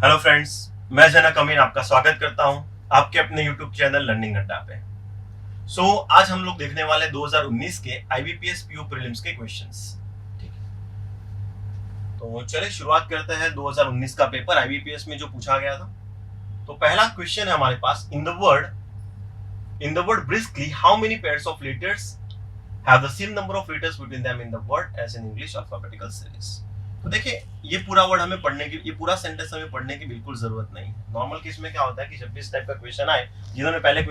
Hello friends, मैं जनक अमीन आपका स्वागत करता हूं आपके अपने यूट्यूब चैनल लर्निंग अड्डा पे। आज हम लोग देखने वाले 2019 के आईबीपीएस पीओ प्रीलिम्स के क्वेश्चंस। ठीक है, तो चलिए शुरुआत करते हैं 2019 का पेपर आईबीपीएस में जो पूछा गया था। तो पहला क्वेश्चन है हमारे पास, in the word briskly how many pairs of letters have the same number of letters between them in the word as in English alphabetical series। तो देखिए, ये पूरा वर्ड हमें पढ़ने की, ये पूरा सेंटेंस हमें पढ़ने की बिल्कुल जरूरत नहीं है। नॉर्मल केस में क्या होता है कि जब भी इस टाइप का क्वेश्चन आए, जिन्होंने पहले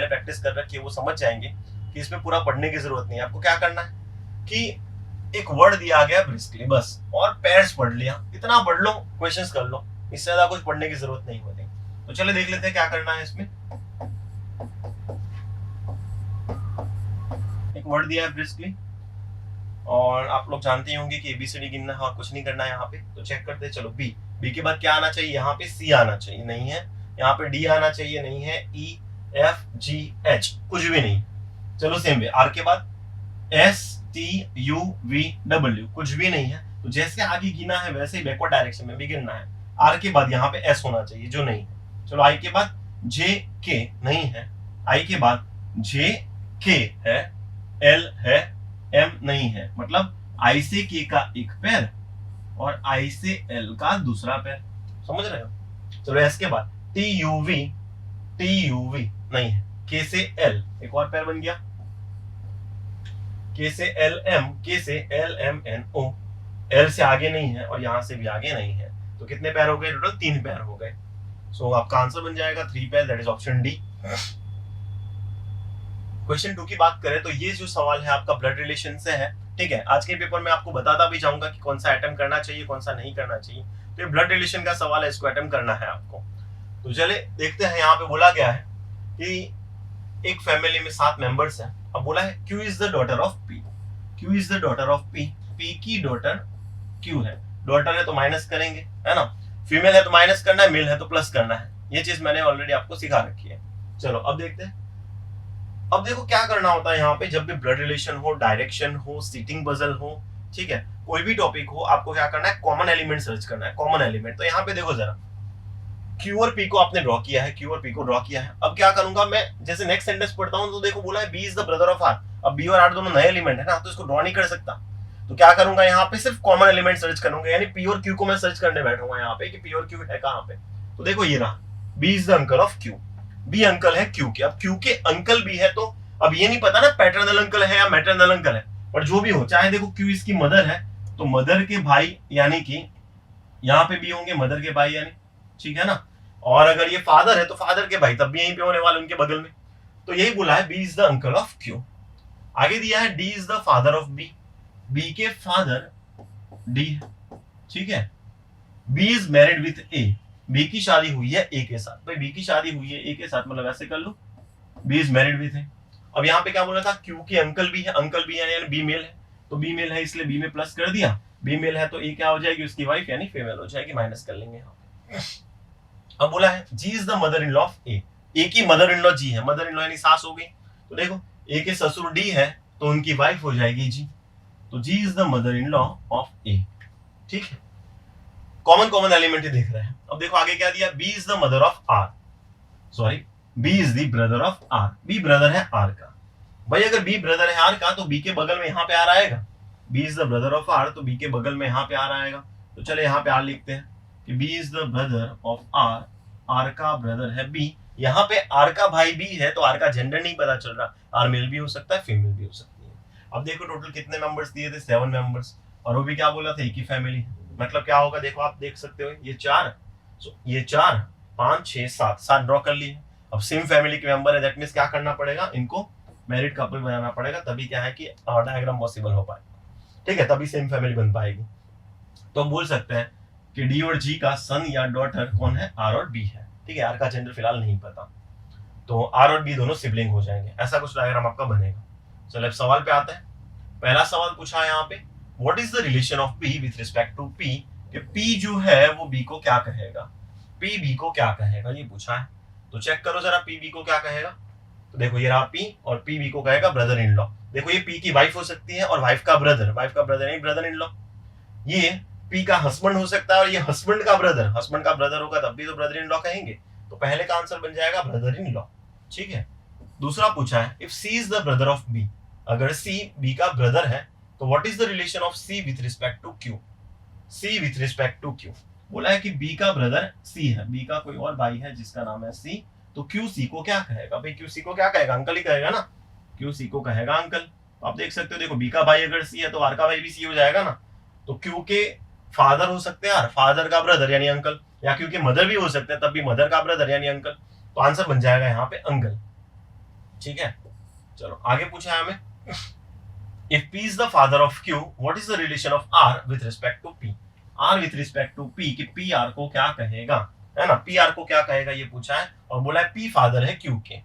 प्रैक्टिस कर रखी है वो समझ जाएंगे कि इसमें पूरा पढ़ने की जरूरत नहीं है। आपको क्या करना है कि एक वर्ड दिया गया ब्रिस्कली, बस, और पेयर्स पढ़ लिया, इतना पढ़ लो, क्वेश्चंस कर लो, इससे ज्यादा कुछ पढ़ने की जरूरत नहीं होती। तो चलिए देख लेते हैं क्या करना है इसमें। एक वर्ड दिया है ब्रिस्कली, और आप लोग जानते होंगे कि एबीसीडी गिनना, हाँ, कुछ नहीं करना है यहाँ पे। तो चेक करते हैं। चलो बी के बाद क्या आना चाहिए? यहाँ पे सी आना चाहिए, नहीं है। यहाँ पे डी आना चाहिए, नहीं है। ई एफ जी एच, कुछ भी नहीं। चलो सेम वे, आर के बाद S T U V W, कुछ भी नहीं है। तो जैसे आगे गिना है वैसे ही बैकवर्ड डायरेक्शन में भी गिनना है। आर के बाद यहाँ पे एस होना चाहिए, जो नहीं है। चलो आई के बाद जे के, नहीं है। आई के बाद जे के है, एल है, एम नहीं है। मतलब आई से के का एक पैर और आई से एल का दूसरा पैर, समझ रहे हो? चलो एस के बाद टी यू वी नहीं है। के से एल एक और पैर बन गया, के से एल एम, के से L M N O, L से आगे नहीं है और यहां से भी आगे नहीं है। तो कितने पैर हो गए? टोटल 3 पैर हो गए। सो आपका आंसर बन जाएगा 3 पैर, that is option D. Question 2 की बात करें तो ये जो सवाल है आपका ब्लड रिलेशन से है। ठीक है, आज के पेपर में आपको बताता भी जाऊंगा कि कौन सा अटेम्प्ट करना चाहिए, कौन सा नहीं करना चाहिए। तो ये ब्लड रिलेशन का सवाल है, इसको अटेम्प्ट करना है आपको। तो चले देखते हैं। यहाँ पे बोला गया है कि एक फैमिली में 7 मेंबर्स हैं। अब बोला है Q is the daughter of P, Q is the daughter of P, P की डॉटर क्यू है। डॉटर है तो माइनस करेंगे, है ना। फीमेल है तो माइनस करना है, मेल है तो प्लस करना है। ये चीज मैंने ऑलरेडी आपको सिखा रखी है। चलो अब देखते हैं। अब देखो क्या करना होता है यहाँ पे, जब भी ब्लड रिलेशन हो, डायरेक्शन हो, सीटिंग पजल हो, ठीक है, कोई भी टॉपिक हो, आपको क्या करना है? कॉमन एलिमेंट सर्च करना है, कॉमन एलिमेंट। तो यहाँ पे देखो जरा, क्यू और पी को आपने ड्रॉ किया है, क्यू और पी को ड्रॉ किया है। अब क्या करूंगा मैं? जैसे नेक्स्ट सेंटेंस पढ़ता हूँ तो देखो बोला है B is the brother of R. अब बी और आर दोनों नए एलिमेंट है ना, तो इसको ड्रॉ नहीं कर सकता। तो क्या करूंगा? यहाँ पे सिर्फ कॉमन एलिमेंट सर्च करूंगा, यानी पी और क्यू को मैं सर्च करने बैठूंगा यहाँ पे कि पी और क्यू है कहाँ पे। तो देखो ये रहा, B is the uncle of Q, B uncle है क्यू के। अब क्यू के अंकल भी है, तो अब ये नहीं पता ना पैटर्नल अंकल है या मैटरनल अंकल है, पर जो भी हो, चाहे देखो क्यू इसकी मदर है तो मदर के भाई, यानी कि यहाँ पे भी होंगे मदर के भाई, यानी, ठीक है ना। और अगर ये फादर है तो फादर के भाई तब भी यहीं पे होने वाले, उनके बगल में। तो यही बोला है B is the uncle of Q. आगे दिया है D is the father of B, B के फादर डी है, ठीक है। B is married with A, B की शादी हुई है ए के साथ। भाई बी की शादी हुई है ए के साथ, मतलब ऐसे कर लो, बी इज मैरिड विथ ए। अब यहाँ पे क्या बोला था? क्यू के अंकल भी है, अंकल भी है यानी बी मेल है, तो बी मेल है इसलिए बी में प्लस कर दिया। बी मेल है तो ए क्या हो जाएगी? उसकी वाइफ यानी फीमेल हो जाएगी, माइनस कर लेंगे यहाँ पे। अब बोला है G is the mother in law of A, A की मदर इन लॉ जी है, मदर इन लॉ यानी सास हो गई। तो देखो ए के ससुर डी है तो उनकी वाइफ हो जाएगी जी, तो G is the mother in law of A, ठीक है। कॉमन एलिमेंट ही देख रहे हैं। अब देखो आगे क्या दिया, B is the mother of R, sorry B is the brother of R, B brother है आर का। भाई अगर बी ब्रदर है आर का तो बी के बगल में यहाँ पे आर आएगा, B is the brother of R, तो बी के बगल में यहाँ पे आर आएगा। तो चले यहाँ पे आर लिखते हैं कि B is the brother of R, R का ब्रदर है बी। यहाँ पे आर का भाई बी है तो आर का जेंडर नहीं पता चल रहा, आर मेल भी हो सकता है, फीमेल भी हो सकती है। अब देखो टोटल कितने मेंबर्स दिए थे? 7 मेंबर्स, और वो भी क्या बोला था? एक ही फैमिली। मतलब क्या होगा? देखो आप देख सकते हो, ये 4, ये 4, 5, 6, 7 ड्रॉ कर लिए। अब सेम फैमिली के मेंबर है, दैट मींस क्या करना पड़ेगा? इनको मैरिड कपल बनाना पड़ेगा, तभी क्या है कि डायग्राम पॉसिबल हो पाए, ठीक है, तभी सेम फैमिली बन पाएगी। तो हम बोल सकते हैं कि डी और जी का सन या डॉटर कौन है? आर और बी है, ठीक है। आर का जेंडर फिलहाल नहीं पता, तो आर और बी दोनों सिबलिंग हो जाएंगे। ऐसा कुछ डायग्राम आपका बनेगा। चलो अब सवाल पे आते हैं। पहला सवाल पूछा है यहाँ पे, what is the relation of P with respect to P, कि पी जो है वो बी को क्या कहेगा, पी बी को क्या कहेगा, ये पूछा है। तो चेक करो जरा पी बी को क्या कहेगा। तो देखो ये रहा पी, और पी बी को कहेगा ब्रदर इन लॉ। देखो ये पी की वाइफ हो सकती है और वाइफ का ब्रदर नहीं ब्रदर इन लॉ। ये पी का हस्बैंड हो सकता है और ये हस्बैंड का ब्रदर होगा तब भी तो ब्रदर इन लॉ कहेंगे, तो पहले का आंसर बन जाएगा ब्रदर इन लॉ। ठीक है, दूसरा पूछा है if C is the brother of B, अगर सी बी का ब्रदर है तो what is the relation of C with respect to Q, C with respect to Q. बोला है कि बी का ब्रदर सी है, बी का कोई और भाई है जिसका नाम है सी, तो क्यू सी को क्या कहेगा भाई, क्यू सी को क्या कहेगा, अंकल ही कहेगा ना, क्यू सी को कहेगा अंकल। तो आप देख सकते हो, देखो बी का भाई अगर सी है तो आर का भाई भी सी हो जाएगा ना, तो क्यू के फादर हो सकते हैं, फादर का ब्रदर यानी अंकल, या क्यू के मदर भी हो सकते हैं तब भी मदर का ब्रदर यानी अंकल, तो आंसर बन जाएगा यहाँ पे अंकल। ठीक है, चलो आगे पूछा है हमें if P is the father of Q, what is the relation of R with respect to P? R with respect to P कि P R को क्या कहेगा, है ना, P R को क्या कहेगा ये पूछा है, और बोला है P फादर है Q के,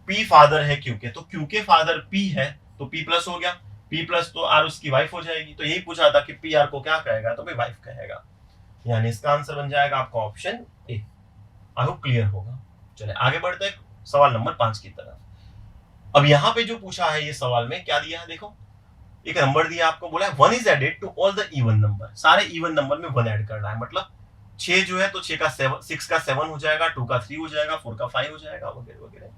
P फादर है Q के, तो Q के फादर P है तो P प्लस हो गया, P प्लस तो R उसकी वाइफ हो जाएगी, तो यही पूछा था कि P R को क्या कहेगा, तो भाई वाइफ कहेगा, यानी इसका आंसर बन जाएगा आपका option A. I hope clear होगा। चले आगे बढ़ते हैं सवाल नंबर 5 की तरफ। अब यहाँ पे जो पूछा है ये सवाल में क्या दिया है, देखो एक नंबर दिया आपको, बोला है 1 is added to all the even number, सारे इवन नंबर में 1 ऐड करना है, मतलब 6 जो है तो 6 का 7 हो जाएगा, 2 का 3 हो जाएगा, 4 का 5 हो जाएगा, वगैरह वगैरह।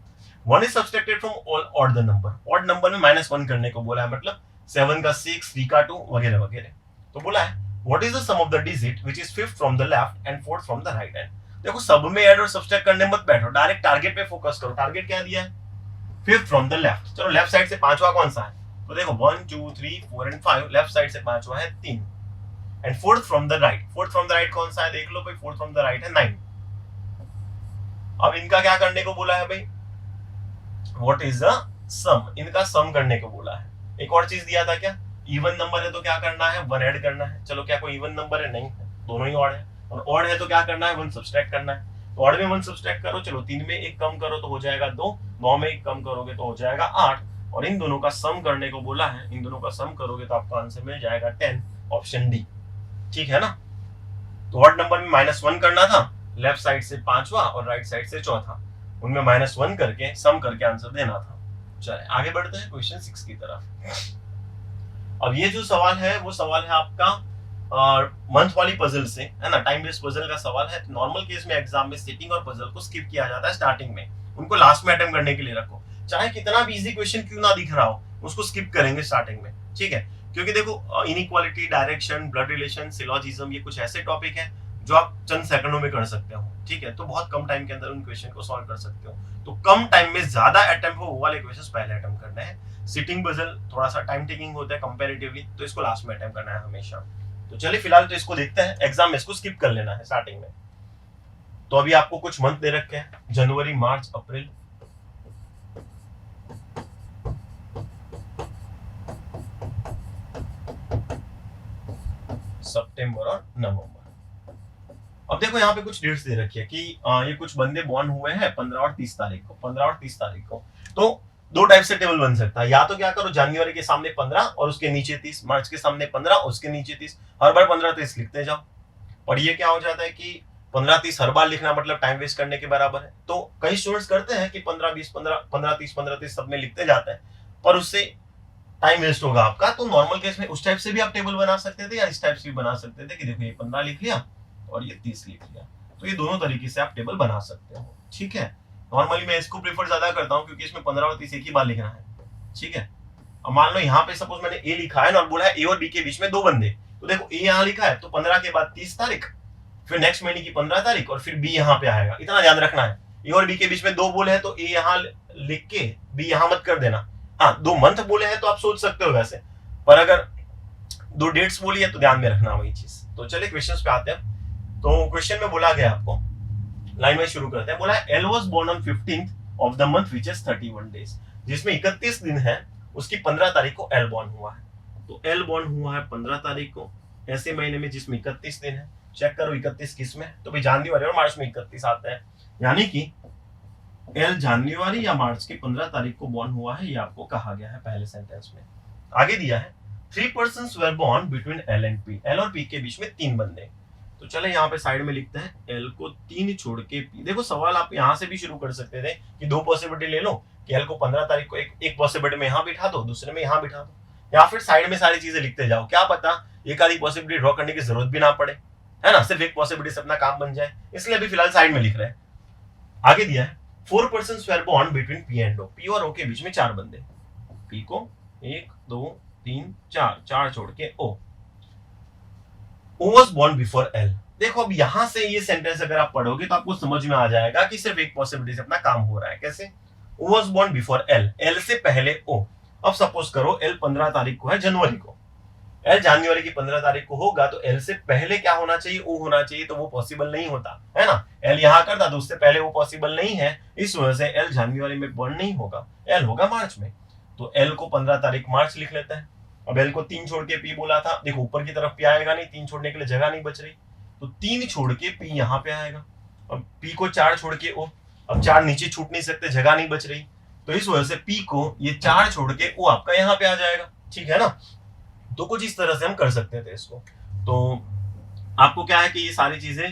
1 is subtracted from all odd the number, odd number में -1 करने को बोला है, मतलब 7 का 6, 3 का 2 वगैरह वगैरह। तो बोला है what is the sum of the digit which is 5th from the left and 4th from the right hand. देखो सब में ऐड और सब्सट्रैक्ट करने मत बैठो, डायरेक्ट टारगेट पे फोकस करो। टारगेट क्या दिया है, 5th फ्रॉम द लेफ्ट, चलो लेफ्ट साइड से पांचवा कौन सा है, तो देखो 1 2 3 4 एंड 5, लेफ्ट साइड से पांचवा है 3, and 4th from the right, 4th from the right कौन सा है देख लो भाई, 4th फ्रॉम द राइट है 9। अब इनका क्या करने को बोला है भाई, व्हाट इज द सम, इनका सम करने को बोला है। एक और चीज दिया था क्या, इवन नंबर है तो क्या करना है, 1 ऐड करना है। चलो क्या कोई इवन नंबर है, नहीं है, दोनों ही ऑड है, और ऑड है तो क्या करना है, 1 सब्सट्रैक्ट करना है। तो ऑड में 1 सब्सट्रैक्ट करो, चलो 3 में 1 कम करो तो हो जाएगा 2, 9 में 1 कम करोगे तो हो जाएगा 8, और इन दोनों का सम करने को बोला है, इन दोनों का सम करोगे तो आपका आंसर मिल जाएगा 10, ऑप्शन डी। ठीक है ना, तो ऑड नंबर में -1 करना था, लेफ्ट साइड से पांचवा और राइट साइड से चौथा, उनमें -1 करके सम करके आंसर देना था। चलिए आगे बढ़ते हैं क्वेश्चन 6 की तरफ। अब ये जो सवाल है वो सवाल है आपका मंथ वाली पजल से, है ना, टाइम बेस्ड पजल का सवाल है। नॉर्मल केस में एग्जाम में सेटिंग और पजल को स्किप किया जाता है स्टार्टिंग में, उनको लास्ट में अटेम्प्ट करने के लिए रखो, चाहे कितना भी इजी क्वेश्चन क्यों ना दिख रहा हो, उसको स्किप करेंगे स्टार्टिंग में। ठीक है, क्योंकि देखो inequality, direction, blood relation, syllogism, ये कुछ ऐसे टॉपिक है जो आप चंद सेकंडों में कर सकते हो। ठीक है, तो बहुत कम टाइम के अंदर उन क्वेश्चन को सॉल्व कर सकते हो, तो कम टाइम में ज्यादा अटेम्प्ट हो वो वाले क्वेश्चन पहले अटेम्प्ट करने हैं। सिटिंग पजल थोड़ा सा टाइम टेकिंग होता है कंपैरेटिवली, तो इसको लास्ट में अटेम्प्ट करना है हमेशा। तो चलिए फिलहाल तो इसको देखते हैं, एग्जाम में इसको स्किप कर लेना है स्टार्टिंग में। तो अभी आपको कुछ मंथ दे रखे हैं, जनवरी, मार्च, अप्रैल, सितंबर और नवंबर। अब देखो यहाँ पे कुछ डेट्स दे रखी है कि ये कुछ बंदे बॉर्न हुए हैं 15 और 30 तारीख को, 15 और 30 तारीख को। तो दो टाइप से टेबल बन सकता है, या तो क्या करो जनवरी के सामने 15 और उसके नीचे 30, मार्च के सामने 15 और उसके नीचे 30, हर बार 15-30 लिखते जाओ। और ये क्या हो जाता है कि 15-30 हर बार लिखना मतलब टाइम वेस्ट करने के बराबर है। तो कई स्टूडेंट्स करते हैं कि 15-20, 15-30, 15-30 सब में लिखते जाते हैं, पर उससे टाइम वेस्ट होगा आपका। तो नॉर्मल केस में उस टाइप से भी आप टेबल बना सकते थे या इस टाइप से भी बना सकते थे कि देखो ये 15 लिख लिया और ये 30 लिख लिया, तो ये दोनों तरीके से आप टेबल बना सकते हो। ठीक है, नॉर्मली मैं इसको प्रेफर ज्यादा करता हूँ क्योंकि इसमें 15 और 30 एक ही बार लिखना है। ठीक है, अब मान लो यहाँ पे सपोज मैंने ए लिखा है ना और बोला है ए और बी के बीच में 2 बंदे, तो देखो ए यहाँ लिखा है तो 15 के बाद 30 तारीख, फिर नेक्स्ट महीने की 15 तारीख और फिर बी यहाँ पे आएगा। इतना ध्यान रखना है, ए और बी के बीच में 2 बोले हैं तो ए यहाँ लिख के बी यहाँ मत कर देना। हाँ 2 मंथ बोले हैं तो आप सोच सकते हो वैसे, पर अगर 2 डेट्स बोली है तो ध्यान में रखना वही चीज। तो चलिए क्वेश्चन पे आते हैं। तो क्वेश्चन में बोला गया आपको, लाइन में शुरू करते हैं, बोला L was born on 15th of the month which is 31 days, जिसमें 31 दिन है, उसकी 15 तारीख को एल बॉर्न हुआ है। तो एल बॉर्न हुआ है 15 तारीख को, ऐसे महीने में जिसमें 31 दिन है। चेक करो 31 किस में, तो भाई जनवरी और मार्च में 31 आता है, यानी कि एल जनवरी या मार्च की 15 तारीख को बॉर्न हुआ है, ये आपको कहा गया है पहले सेंटेंस में। आगे दिया है 3 persons were born between L and P, L और P के बीच में 3 बंदे। तो चले यहाँ पे साइड में लिखते हैं L को 3 छोड़ के P। देखो सवाल आप यहाँ से भी शुरू कर सकते थे कि 2 पॉसिबिलिटी ले लो कि L को 15 तारीख को एक पॉसिबिलिटी में यहाँ बिठा दो, दूसरे में यहाँ बिठा दो, या फिर साइड में सारी चीजें लिखते जाओ। क्या पता एक आधी पॉसिबिलिटी ड्रॉ करने की जरूरत भी ना पड़े, है ना, सिर्फ एक पॉसिबिलिटी से अपना काम बन जाए, इसलिए अभी फिलहाल साइड में लिख रहे हैं। आगे दिया है 4 persons were born between P and O, P और ओ के बीच में 4 बंदे, पी को 1 2 3 4 छोड़ के ओ वाज बॉर्न बिफोर एल। देखो अब यहां से ये सेंटेंस अगर आप पढ़ोगे तो आपको समझ में आ जाएगा कि सिर्फ एक पॉसिबिलिटी से अपना काम हो रहा है। कैसे? Was born before L, L से पहले ओ। अब सपोज करो एल 15 तारीख को है जनवरी को, एल जनवरी की 15 तारीख को होगा तो एल से पहले क्या होना चाहिए? ओ होना चाहिए, तो वो पॉसिबल नहीं होता है ना। एल यहां करता तो उससे पहले वो पॉसिबल नहीं है, इस वजह से एल जनवरी में बॉर्न नहीं होगा, एल होगा मार्च में। तो एल को 15 तारीख मार्च लिख लेते हैं। अब एल को 3 छोड़ के पी बोला था, देखो ऊपर की तरफ पी आएगा नहीं, 3 छोड़ने के लिए जगह नहीं बच रही, तो 3 छोड़ के पी यहाँ पे आएगा। अब पी को 4 छोड़ के ओ, अब 4 नीचे छूट नहीं सकते, जगह नहीं बच रही, तो इस वजह से पी को ये 4 छोड़ के ओ आपका यहाँ पे आ जाएगा। ठीक है ना, तो कुछ इस तरह से हम कर सकते थे इसको। तो आपको क्या है कि ये सारी चीजें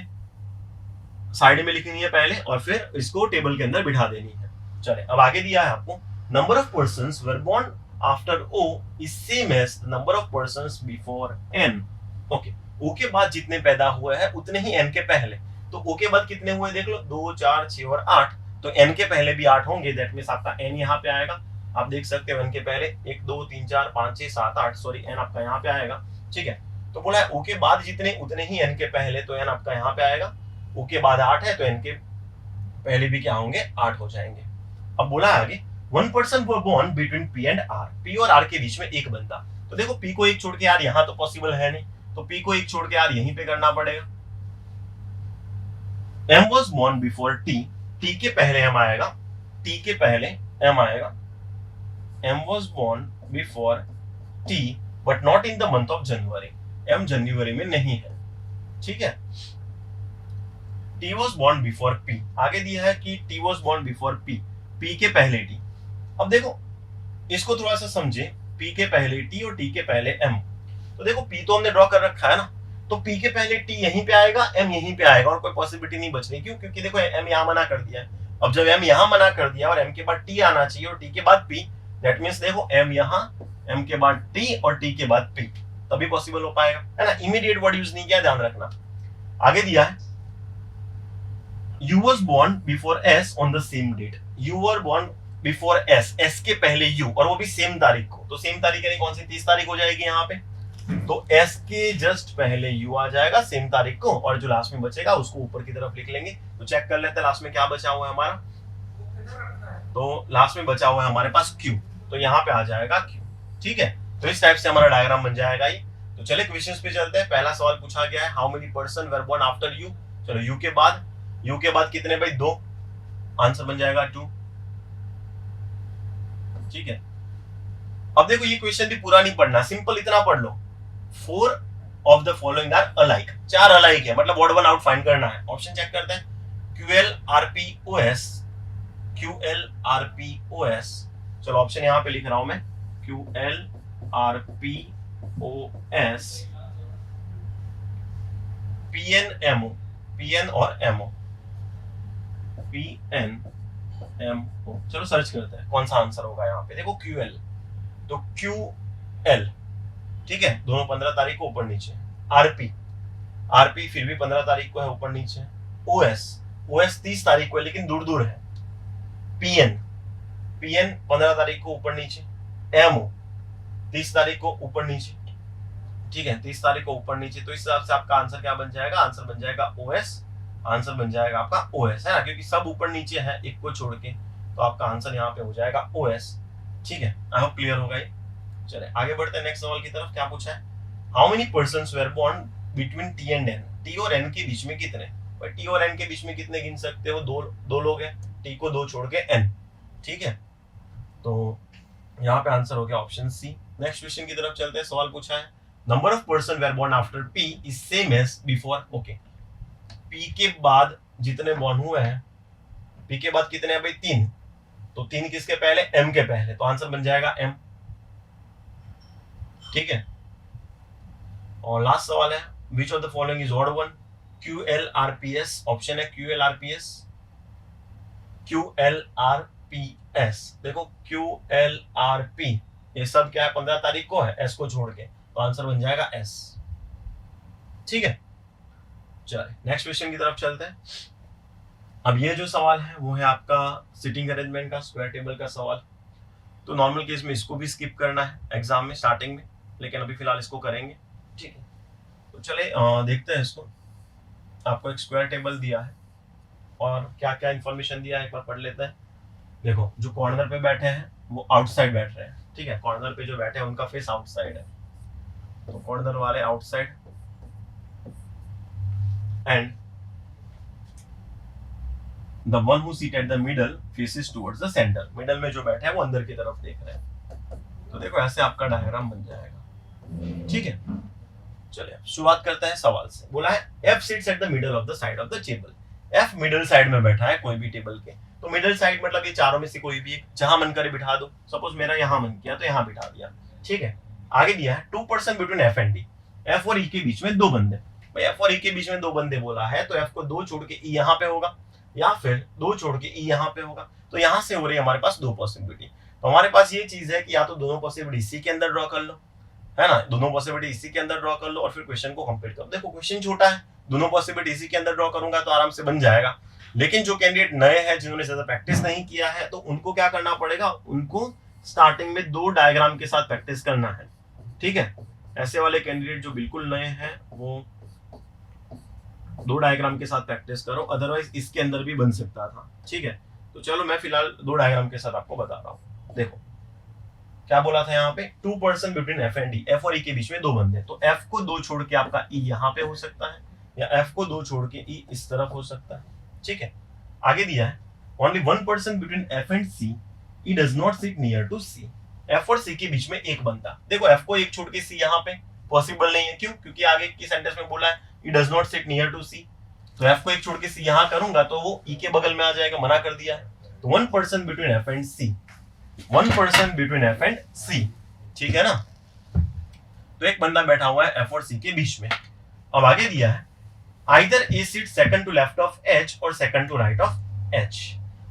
साइड में लिखनी है पहले और फिर इसको टेबल के अंदर बिठा देनी है। चले अब आगे दिया है आपको, number of persons were born after O is same as the number of persons before N। Okay, O के बाद जितने पैदा हुए हैं उतने ही N के पहले। तो O के बाद कितने हुए देख लो, 2 4 6 और 8, तो N के पहले भी 8 होंगे, दैट मींस आपका N यहाँ पे आएगा। आप देख सकते हो N के पहले 1 2 3 4 5 6 7 8, सॉरी N आपका यहाँ पे आएगा। ठीक है, तो बोला है O के बाद जितने उतने ही N के पहले, तो N आपका यहाँ पे आएगा। O के बाद 8 है तो N के पहले भी क्या होंगे? 8 हो जाएंगे। अब बोला है आगे, 1 person were born between P and R, P और R के बीच में एक बंदा। तो देखो P को 1 छोड़ के R यहाँ तो पॉसिबल है नहीं, तो P को 1 छोड़ के R यहीं पे करना पड़ेगा। M was born before T, T के पहले M आएगा, T के पहले M आएगा। M was born before T but not in the month of January, M जनवरी में नहीं है। ठीक है, T was born before P, आगे दिया है कि T was born before P, P के पहले T। अब देखो इसको थोड़ा सा समझे, P के पहले T और T के पहले M। तो देखो P तो हमने ड्रॉ कर रखा है ना, तो P के पहले T यहीं पे आएगा, M यहीं पे आएगा और कोई पॉसिबिलिटी नहीं बच रही। क्यों? क्योंकि देखो M यहाँ मना कर दिया है। अब जब M यहाँ मना कर दिया और M के बाद T आना चाहिए और T के बाद P, दैट मींस देखो M यहाँ, M के बाद T और T के बाद P, तभी पॉसिबल हो पाएगा, है ना। इमीडिएट वर्ड यूज नहीं किया, ध्यान रखना। आगे दिया है You was born before S on the same date, You were born before S, S के पहले यू, और वो भी सेम तारीख को। तो सेम तारीख यानी कौन सी? 30 तारीख हो जाएगी यहाँ पे, तो एस के जस्ट पहले यू आ जाएगा सेम तारीख को, और जो लास्ट में बचेगा उसको ऊपर की तरफ लिख लेंगे। तो चेक कर लेते हैं लास्ट में क्या बचा हुआ है हमारा। तो लास्ट में बचा हुआ है हमारे पास क्यू, तो यहाँ पे आ जाएगा क्यू। ठीक है, तो इस टाइप से हमारा डायग्राम बन जाएगा ये। तो चले क्वेश्चंस पे चलते हैं। पहला सवाल पूछा गया है, how many person were born after U. चलो यू के बाद कितने भाई? 2, आंसर बन जाएगा 2। ठीक है, अब देखो ये क्वेश्चन भी पूरा नहीं पढ़ना, सिंपल इतना पढ़ लो, 4 of the following are alike, 4 alike है, मतलब ऑड वन आउट फाइंड करना है। ऑप्शन चेक करते हैं, QLRPOS, QLRPOS। चलो ऑप्शन यहां पे लिख रहा हूं मैं, QLRPOS, PNMO, PN और MO, PNMO। चलो सर्च करते हैं कौन सा आंसर होगा यहाँ पे। देखो QL, तो QL, ठीक है, दोनों 15 तारीख को ऊपर नीचे। RP फिर भी 15 तारीख को है ऊपर नीचे। OS 30 तारीख को है लेकिन दूर दूर है। PN 15 तारीख को ऊपर नीचे। MO 30 तारीख को ऊपर नीचे। ठीक है, 30 तारीख को ऊपर नीचे। तो इस हिसाब से आपका आंसर क्या बन जाएगा? आंसर बन जाएगा OS, आंसर बन जाएगा आपका OS, है ना, क्योंकि सब ऊपर नीचे है एक को छोड़ के, तो आपका आंसर यहाँ पे हो जाएगा OS। ठीक है, आई होप क्लियर होगा ये। चले आगे बढ़ते हैं नेक्स्ट सवाल की तरफ। क्या पूछा है? How many persons were born between T and N, T और N के बीच में कितने? भाई T और N के बीच में कितने गिन सकते हो? दो लोग हैं, T को 2 छोड़ के N। ठीक है, तो यहाँ पे आंसर हो गया ऑप्शन सी। नेक्स्ट क्वेश्चन की तरफ चलते हैं। सवाल पूछा है, number of person were born after P is same as before. Okay, P के बाद जितने बॉर्न हुए हैं, P के बाद कितने हैं भाई? 3। तो 3 किसके पहले? M के पहले, तो आंसर बन जाएगा M। ठीक है, और लास्ट सवाल है, which of the following is odd one? QLRPS, option है QLRPS, QLRPS। देखो QLRP, ये सब क्या है? 15 तारीख को है, S को छोड़ के, तो आंसर बन जाएगा S। ठीक है, चलिए नेक्स्ट क्वेश्चन की तरफ चलते हैं। अब ये जो सवाल है वो है आपका सिटिंग अरेंजमेंट का, स्क्वायर टेबल का सवाल। तो नॉर्मल केस में इसको भी स्किप करना है एग्जाम में स्टार्टिंग में, लेकिन अभी फिलहाल इसको करेंगे। ठीक है, तो चले देखते हैं इसको। आपको एक स्क्वायर टेबल दिया है और क्या क्या इंफॉर्मेशन दिया है एक बार पढ़ लेते हैं। देखो, जो कॉर्नर पे बैठे हैं वो आउटसाइड बैठ रहे हैं। ठीक है, कॉर्नर पे जो बैठे हैं उनका फेस आउटसाइड है, तो कॉर्नर वाले outside and the one who seat at the middle faces towards the centre. Middle में जो बैठे हैं वो अंदर की तरफ देख रहे हैं। तो देखो ऐसे आपका डायग्राम बन जाएगा। ठीक है, चलिए शुरुआत करते हैं सवाल से। बोला है F seats at the middle of the side of the table. F middle side में बैठा है कोई भी टेबल के, तो मिडल साइड मतलब ये चारों में से कोई भी एक, जहां मन करे बिठा दो। सपोज मेरा यहां मन किया तो यहां बिठा दिया। ठीक है, आगे दिया है 2 person between F and D। F और E के बीच में 2 बंदे। भाई F और E के बीच में 2 बंदे बोला है, तो F को 2 छोड़ के E यहाँ पे होगा, या फिर 2 छोड़ के E यहाँ पे होगा। तो यहाँ से हो रही है हमारे पास 2 पॉसिबिलिटी। तो हमारे पास ये चीज है कि या तो दोनों पॉसिबिलिटी इसी के अंदर ड्रॉ कर लो, है ना, दोनों पॉसिबिलिटी इसी के अंदर ड्रॉ कर लो और फिर क्वेश्चन को कंप्लीट करो। देखो क्वेश्चन छोटा है, दोनों पॉसिबिलिटी इसी के अंदर ड्रॉ करूंगा तो आराम से बन जाएगा। लेकिन जो कैंडिडेट नए हैं, जिन्होंने ज्यादा प्रैक्टिस नहीं किया है, तो उनको क्या करना पड़ेगा, उनको स्टार्टिंग में 2 डायग्राम के साथ प्रैक्टिस करना है। ठीक है, ऐसे वाले कैंडिडेट जो बिल्कुल नए हैं वो 2 डायग्राम के साथ प्रैक्टिस करो, अदरवाइज इसके अंदर भी बन सकता था। ठीक है, तो चलो मैं फिलहाल 2 डायग्राम के साथ आपको बता रहा हूँ। देखो क्या बोला था यहाँ पे, 2 person between F and D। F और E के बीच में 2 बंदे, तो F को 2 छोड़ के आपका E यहाँ पे हो सकता है, या F को 2 छोड़ के E इस तरफ हो सकता है। ठीक है, आगे दिया है only 1 person between F and C, E does not sit near to C। F और C के बीच में एक बंदा। देखो F को 1 छोड़ के C यहाँ पे पॉसिबल नहीं है, क्यों, क्योंकि आगे की सेंटेंस में बोला है E does not sit near to C। तो F को 1 छोड़ के C यहाँ करूंगा तो वो E के बगल में आ जाएगा, मना कर दिया है। तो 1 person between F and C, 1 person between F and C। ठीक है ना, तो एक बंदा बैठा हुआ है F और C के बीच में। अब आगे दिया है either A sit second to left of H और second to right of H।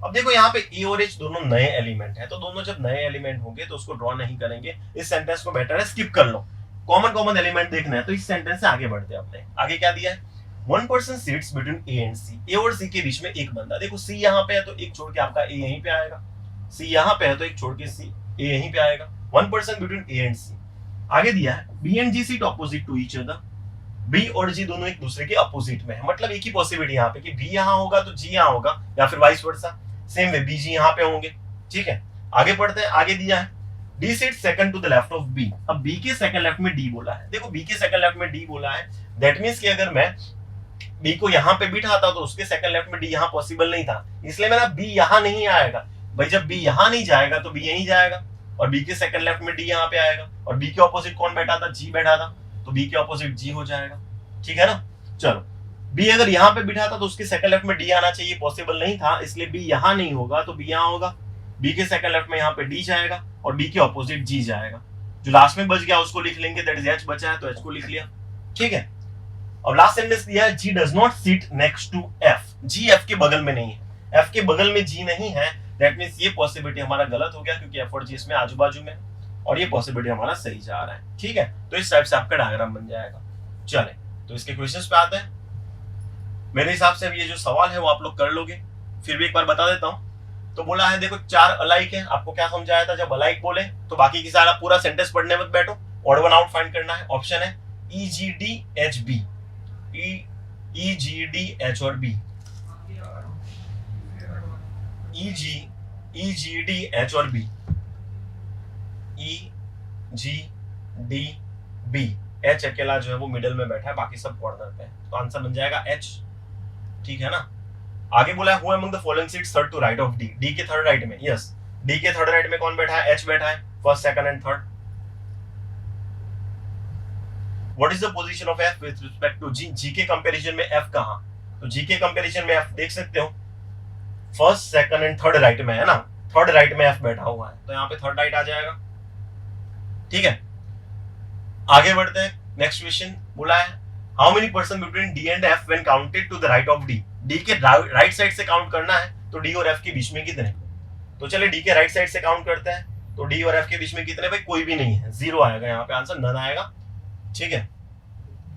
अब देखो यहाँ पे E और H दोनों नए एलिमेंट है, तो दोनों जब नए एलिमेंट होंगे तो उसको ड्रॉ नहीं करेंगे। इस सेंटेंस को बेटर है स्किप कर लो, कॉमन एलिमेंट देखना है, तो इस सेंटेंस से आगे बढ़ते हैं अपने। आगे क्या दिया है, 1 person seats between A and C। A और C के बीच में एक बंदा। देखो C यहाँ पे है तो एक छोड़ के आपका A यहीं पे आएगा, C यहाँ पे है तो एक छोड़ के C A यहीं पे आएगा। 1 person between A and C। आगे दिया है B and G sit opposite to each other. B और G दोनों एक दूसरे के अपोजिट में है, मतलब एक ही पॉसिबिलिटी यहाँ पे कि B यहाँ होगा तो G यहाँ होगा, या फिर vice versa. Same way B G यहाँ पे होंगे। ठीक है, आगे पढ़ते हैं। आगे दिया है D sit second to the left of B। अब B के सेकंड लेफ्ट में D बोला है। देखो B के सेकंड लेफ्ट में D बोला है, दैट मींस कि अगर मैं B को यहाँ पे बिठाता तो उसके सेकंड लेफ्ट में D यहाँ पॉसिबल नहीं था, इसलिए मेरा B यहाँ नहीं आएगा। भाई जब B यहाँ नहीं जाएगा तो B यहीं जाएगा, और B के सेकंड लेफ्ट में D यहाँ पे आएगा, और B के ऑपोजिट कौन बैठा था, G बैठा था, तो B के ऑपोजिट G हो जाएगा। ठीक है ना, चलो B अगर यहाँ पे बिठाता तो उसके सेकंड लेफ्ट में D आना चाहिए, पॉसिबल नहीं था, इसलिए B यहाँ नहीं होगा तो B यहाँ होगा। B के सेकंड लेफ्ट में यहाँ पे D जाएगा और B के ऑपोजिट G जाएगा। जो लास्ट में बच गया उसको लिख लेंगे, दैट इज H बचा है तो H को लिख लिया। ठीक है, अब लास्ट सेंटेंस दिया है G does not sit next to F। G F के बगल में नहीं है, F के बगल में G नहीं है, दैट मींस ये पॉसिबिलिटी हमारा गलत हो गया, क्योंकि F और G इसमें आजू बाजू में, और ये पॉसिबिलिटी हमारा सही जा रहा है। ठीक है, तो इस टाइप से आपका डायग्राम बन जाएगा। चले तो इसके क्वेश्चंस पे आते हैं। मेरे हिसाब से अब ये जो सवाल है वो आप लोग कर लोगे, फिर भी एक बार बता देता हूँ। तो बोला है देखो 4 अलाइक है, आपको क्या समझाया था, जब अलाइक बोले तो बाकी की सारा पूरा सेंटेंस पढ़ने मत बैठो, ऑड वन आउट फाइंड करना है। ऑप्शन है EGD H और B, EGD H और B, EGD H अकेला जो है वो मिडल में बैठा है, बाकी सब कॉर्नर पे है, तो आंसर बन जाएगा H। ठीक है ना, आगे बोला है who among the following sits third to right of D। D के थर्ड राइट में, यस, D के थर्ड राइट में कौन बैठा है, H बैठा है, first second and third. What is the position of F with respect to G? G के कंपैरिजन में F कहां, तो G के कंपैरिजन में F देख सकते हो first second and third right में है ना, थर्ड राइट में F बैठा हुआ है, तो यहाँ पे थर्ड राइट आ जाएगा। ठीक है, आगे बढ़ते हैं। नेक्स्ट क्वेश्चन बोला है how many person between D and F when counted to the right of D। D के राइट साइड से काउंट करना है, तो D और F के बीच में कितने, तो चले D के राइट साइड से काउंट करते हैं, तो D और F के बीच में कितने, भाई कोई भी नहीं है, 0 आएगा यहाँ पे आंसर, नन आएगा। ठीक है,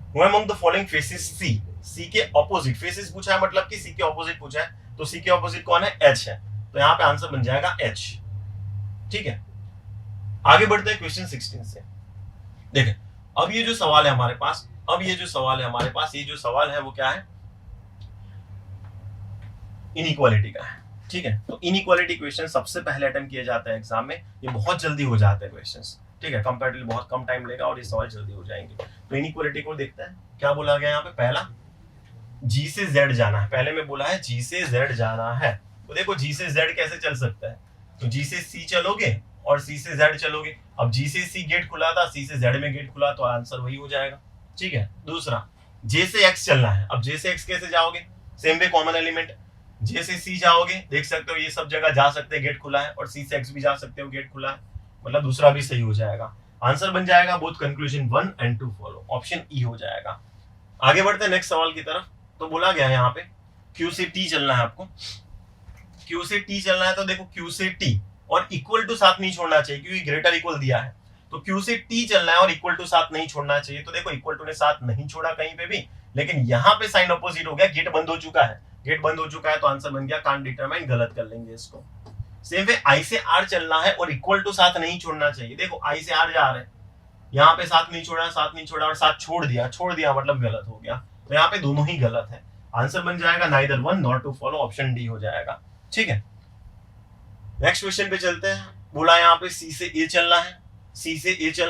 who among the following faces C, C के ऑपोजिट फेसेस पूछा है, मतलब कि सी के ऑपोजिट पूछा है, तो सी के ऑपोजिट कौन है, एच है, तो यहाँ पे आंसर बन जाएगा एच। ठीक है, आगे बढ़ते हैं क्वेश्चन 16 से। देखें अब ये जो सवाल है हमारे पास, ये जो सवाल है वो क्या है, इनइक्वालिटी का है। ठीक है, तो इनइक्वालिटी क्वेश्चन सबसे पहले अटेम्प्ट किए जाते हैं एग्जाम में, ये बहुत जल्दी हो जाते हैं क्वेश्चंस। ठीक है, कंपैरेटिवली बहुत कम टाइम लेगा और ये सवाल जल्दी हो जाएंगे। तो इनइक्वालिटी को देखते हैं क्या बोला गया यहाँ पे, पहला जी से जेड जाना है, पहले में बोला है जी से जेड जाना है, तो देखो जी से जेड कैसे चल सकता है, तो जी से सी चलोगे और सी से जेड चलोगे, अब जी से सी गेट खुला था, सी से जेड में गेट खुला, तो आंसर वही हो जाएगा। ठीक है, दूसरा जे से एक्स चलना है, अब जे से एक्स कैसे जाओगे, सेम वे कॉमन एलिमेंट, जे से सी जाओगे, देख सकते हो ये सब जगह जा सकते हैं, गेट खुला है, और सी से एक्स भी जा सकते हो, गेट खुला है, मतलब दूसरा भी सही हो जाएगा। आंसर बन जाएगा both conclusion 1 and 2 follow, option E हो जाएगा। आगे बढ़ते हैं नेक्स्ट सवाल की तरफ। तो बोला गया है यहाँ पे Q से T चलना है आपको, Q से T चलना है, तो देखो Q से T और इक्वल टू साथ नहीं छोड़ना चाहिए क्योंकि ग्रेटर इक्वल दिया है, तो Q से T चलना है और इक्वल टू साथ नहीं छोड़ना चाहिए, तो देखो इक्वल टू ने साथ नहीं छोड़ा कहीं पे भी, लेकिन यहाँ पे साइन अपोजिट हो गया, गेट बंद हो चुका है, तो आंसर बन गया कांट डिटरमाइन, गलत कर लेंगे इसको। सेम वे I से R चलना है और इक्वल टू साथ नहीं छोड़ना चाहिए, देखो I से R जा रहे हैं, यहाँ पे साथ नहीं छोड़ा और साथ छोड़ दिया मतलब गलत हो गया, तो यहाँ पे दोनों ही गलत है, आंसर बन जाएगा neither 1 nor 2 follow, option D हो जाएगा। ठीक है, नेक्स्ट क्वेश्चन पे चलते हैं। बोला यहाँ पे सी से ए चलना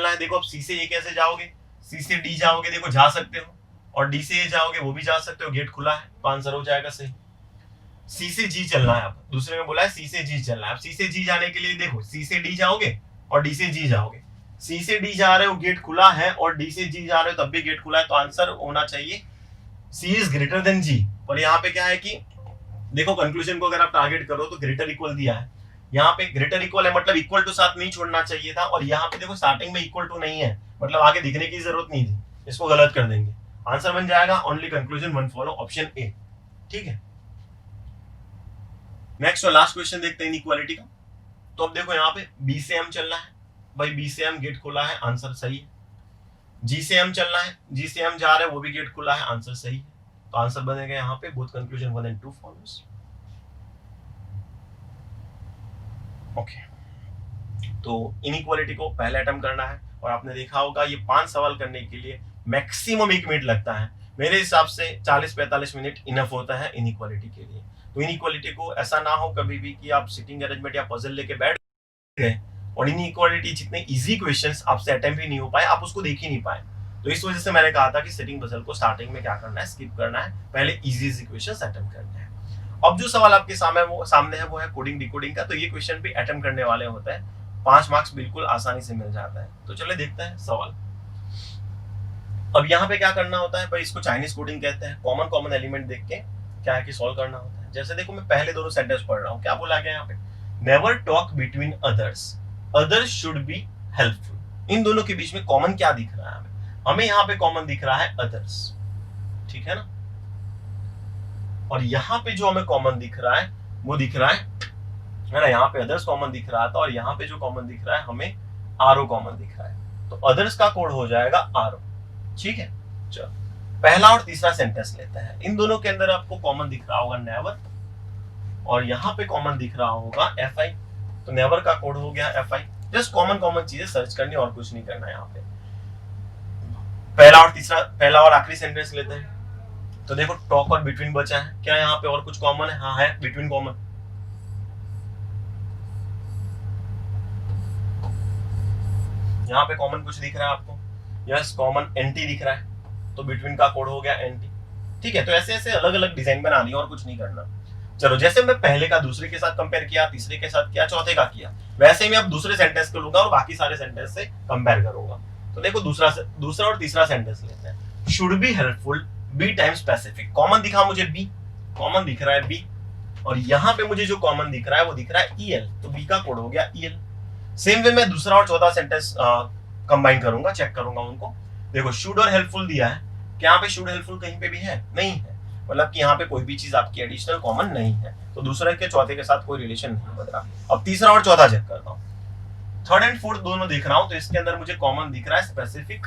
है, देखो अब सी से ए कैसे जाओगे, सी से डी जाओगे, देखो जा सकते हो, और डी से ए जाओगे वो भी जा सकते हो, गेट खुला है, तो आंसर हो जाएगा सही। सी से जी चलना है, अब दूसरे में बोला है सी से जी चलना है, अब सी से जी जाने के लिए देखो सी से डी जाओगे और डी से जी जाओगे, सी से डी जा रहे हो गेट खुला है, और डी से जी जा रहे हो तब भी गेट खुला है, तो आंसर होना चाहिए सी इज ग्रेटर देन जी। और यहाँ पे क्या है कि देखो कंक्लूजन को अगर आप टारगेट करो तो ग्रेटर इक्वल दिया है, यहाँ पे ग्रेटर इक्वल है मतलब इक्वल टू साथ नहीं छोड़ना चाहिए था, और यहाँ पे देखो स्टार्टिंग में इक्वल टू नहीं है, मतलब आगे दिखने की जरूरत नहीं थी, इसको गलत कर देंगे, आंसर बन जाएगा only conclusion 1 follow, option A. ठीक है, नेक्स्ट और लास्ट क्वेश्चन देखते हैं इनइक्वालिटी का। तो अब देखो यहाँ पे बी से एम चलना है, भाई बी से एम गेट खुला है, आंसर सही है। जी से एम चलना है, जी से एम जा रहे हैं वो भी गेट खुला है, आंसर सही है, तो आंसर बनेगा यहाँ पे both conclusion 1 and 2 follows. Okay, तो इनइक्वालिटी को पहले अटेम्प्ट करना है, और आपने देखा होगा ये 5 सवाल करने के लिए मैक्सिमम 1 मिनट लगता है, मेरे हिसाब से 40-45 मिनट इनफ होता है इनइक्वालिटी के लिए। तो इनइक्वालिटी को ऐसा ना हो कभी भी कि आप सिटिंग अरेंजमेंट या पजल लेके बैठ गए और इनइक्वालिटी जितने इजी क्वेश्चंस आपसे अटेम्प्ट ही नहीं हो पाए, आप उसको देख ही नहीं पाए, तो इस वजह से मैंने कहा था कि सिटिंग पजल को स्टार्टिंग में क्या करना है, स्किप करना है, पहले इजी क्वेश्चंस अटेम्प्ट करने हैं। अब जो सवाल आपके सामने है वो है कोडिंग डिकोडिंग का, तो ये क्वेश्चन भी अटेम्प्ट करने वाले होते हैं, 5 मार्क्स बिल्कुल आसानी से मिल जाता है। तो चलिए देखते हैं सवाल। अब यहाँ पे क्या करना होता है भाई, इसको चाइनीज कोडिंग कहते हैं, कॉमन एलिमेंट देख के क्या है कि सॉल्व करना होता है। जैसे देखो मैं पहले दोनों सेंटेंस पढ़ रहा हूँ, क्या बोला गया यहाँ पे, never talk between others should be helpful. इन दोनों के बीच में कॉमन क्या दिख रहा है हमें यहाँ पे कॉमन दिख रहा है अदर्स, ठीक है ना, और यहाँ पे जो हमें कॉमन दिख रहा है वो दिख रहा है ना, यहाँ पे अदर्स कॉमन दिख रहा था और यहाँ पे जो कॉमन दिख रहा है हमें आरओ कॉमन दिख रहा है, तो अदर्स का कोड हो जाएगा आरओ। ठीक है, चलो पहला और तीसरा सेंटेंस लेते हैं। इन दोनों के अंदर आपको कॉमन दिख रहा होगा नेवर, और यहाँ पे कॉमन दिख रहा होगा एफ आई, तो नेवर का कोड हो गया एफ आई। जस्ट कॉमन चीजें सर्च करनी और कुछ नहीं करना। यहाँ पे पहला और आखिरी सेंटेंस लेते हैं। तो देखो टॉक और बिटवीन बचा है, क्या यहाँ पे और कुछ कॉमन है? हाँ है, बिटवीन कॉमन। यहाँ पे कॉमन कुछ दिख रहा है आपको? यस, कॉमन एंटी दिख रहा है, तो बिटवीन का कोड हो गया एंटी। ठीक है, तो ऐसे ऐसे अलग अलग डिजाइन बनानी और कुछ नहीं करना। चलो जैसे मैं पहले का दूसरे के साथ कंपेयर किया, तीसरे के साथ किया, चौथे का किया, वैसे ही मैं अब दूसरे सेंटेंस को लूंगा और बाकी सारे सेंटेंस से कंपेयर करूंगा। तो देखो दूसरा और तीसरा सेंटेंस लेते हैं। Should be helpful, be time specific. Common दिखा मुझे बी, कॉमन दिख रहा है बी, और यहाँ पे मुझे जो कॉमन दिख रहा है वो दिख रहा है ईएल, तो बी का कोड हो गया ईएल। सेम वे मैं दूसरा और चौथा सेंटेंस कंबाइन करूंगा, चेक करूंगा उनको। देखो शुड और हेल्पफुल दिया है, क्या यहाँ पे शुड हेल्पफुल कहीं पे भी है? नहीं है, मतलब कि यहाँ पे कोई भी चीज आपकी एडिशनल कॉमन नहीं है, तो दूसरे के चौथे के साथ कोई रिलेशन नहीं बन रहा। अब तीसरा और चौथा चेक करता हूँ, थर्ड एंड फोर्थ दोनों देख रहा हूँ, तो इसके अंदर मुझे कॉमन दिख रहा है स्पेसिफिक,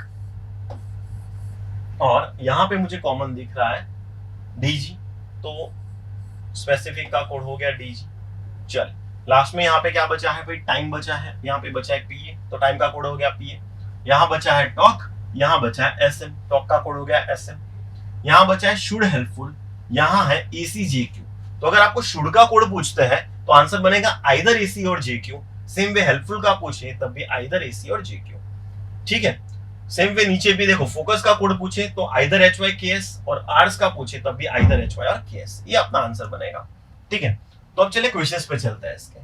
और यहाँ पे मुझे कॉमन दिख रहा है डीजी, तो स्पेसिफिक का कोड हो गया डीजी। चल लास्ट में यहाँ पे क्या बचा है भाई, टाइम बचा है, यहाँ पे बचा है पीए, तो टाइम का कोड हो गया पीए। यहाँ बचा है टॉक, यहाँ बचा है एसएम, टॉक का कोड हो गया एसएम। यहाँ बचा है शुड हेल्पफुल, यहाँ है एसी जेक्यू। तो अगर आपको शुड का कोड पूछते हैं तो आंसर बनेगा आइदर एसी और जेक्यू। सेम वे हेल्पफुल का पूछे तब भी आइदर एसी और जेक्यू। ठीक है, सेम वे नीचे भी देखो, फोकस का कोड पूछे तो आइदर एच वाई के एस, और आर्स का पूछे तब भी आइदर एच वाई और के एस, ये अपना आंसर बनेगा। ठीक है, तो अब चलिए क्वेश्चंस पे चलते हैं इसके।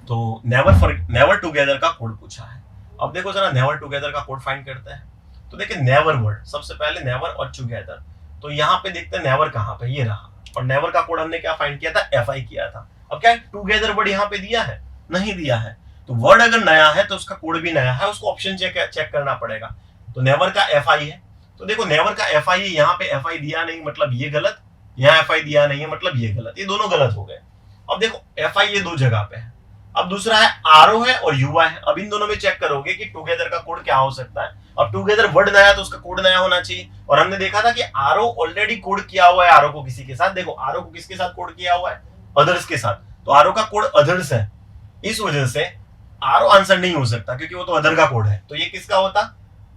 तो नेवर टुगेदर का कोड पूछा है। अब देखो जरा नेवर टुगेदर का कोड फाइंड करते हैं। तो देखिए नेवर वर्ड, सबसे पहले नेवर और टुगेदर। तो यहाँ पे देखते हैं नेवर कहाँ पे, ये रहा। और नेवर का कोड हमने क्या फाइंड किया था, एफ आई किया था। अब क्या टुगेदर वर्ड यहाँ पे दिया है, नहीं दिया है। तो वर्ड अगर नया है तो उसका कोड भी नया है, उसको ऑप्शन चेक करना पड़ेगा। तो नेवर का एफ आई है, तो देखो नेवर का एफ आई है, यहाँ पे एफ आई दिया नहीं मतलब ये गलत, यहाँ एफ आई दिया नहीं है मतलब ये गलत, ये दोनों गलत हो गए। अब देखो एफ आई ये दो जगह पे है। अब दूसरा है आरओ है और यूआई है। अब इन दोनों में चेक करोगे कि टुगेदर का कोड क्या हो सकता है। अब टुगेदर वर्ड नया तो उसका कोड नया होना चाहिए, और हमने देखा था कि आरओ ऑलरेडी कोड किया हुआ है आरओ को किसी के साथ। देखो आरओ को किसके साथ कोड किया हुआ है, अदर्स के साथ। तो आरओ का कोड अदर्स है, इस वजह से आरओ आंसर नहीं हो सकता, क्योंकि वो तो अदर का कोड है। तो ये किसका होता,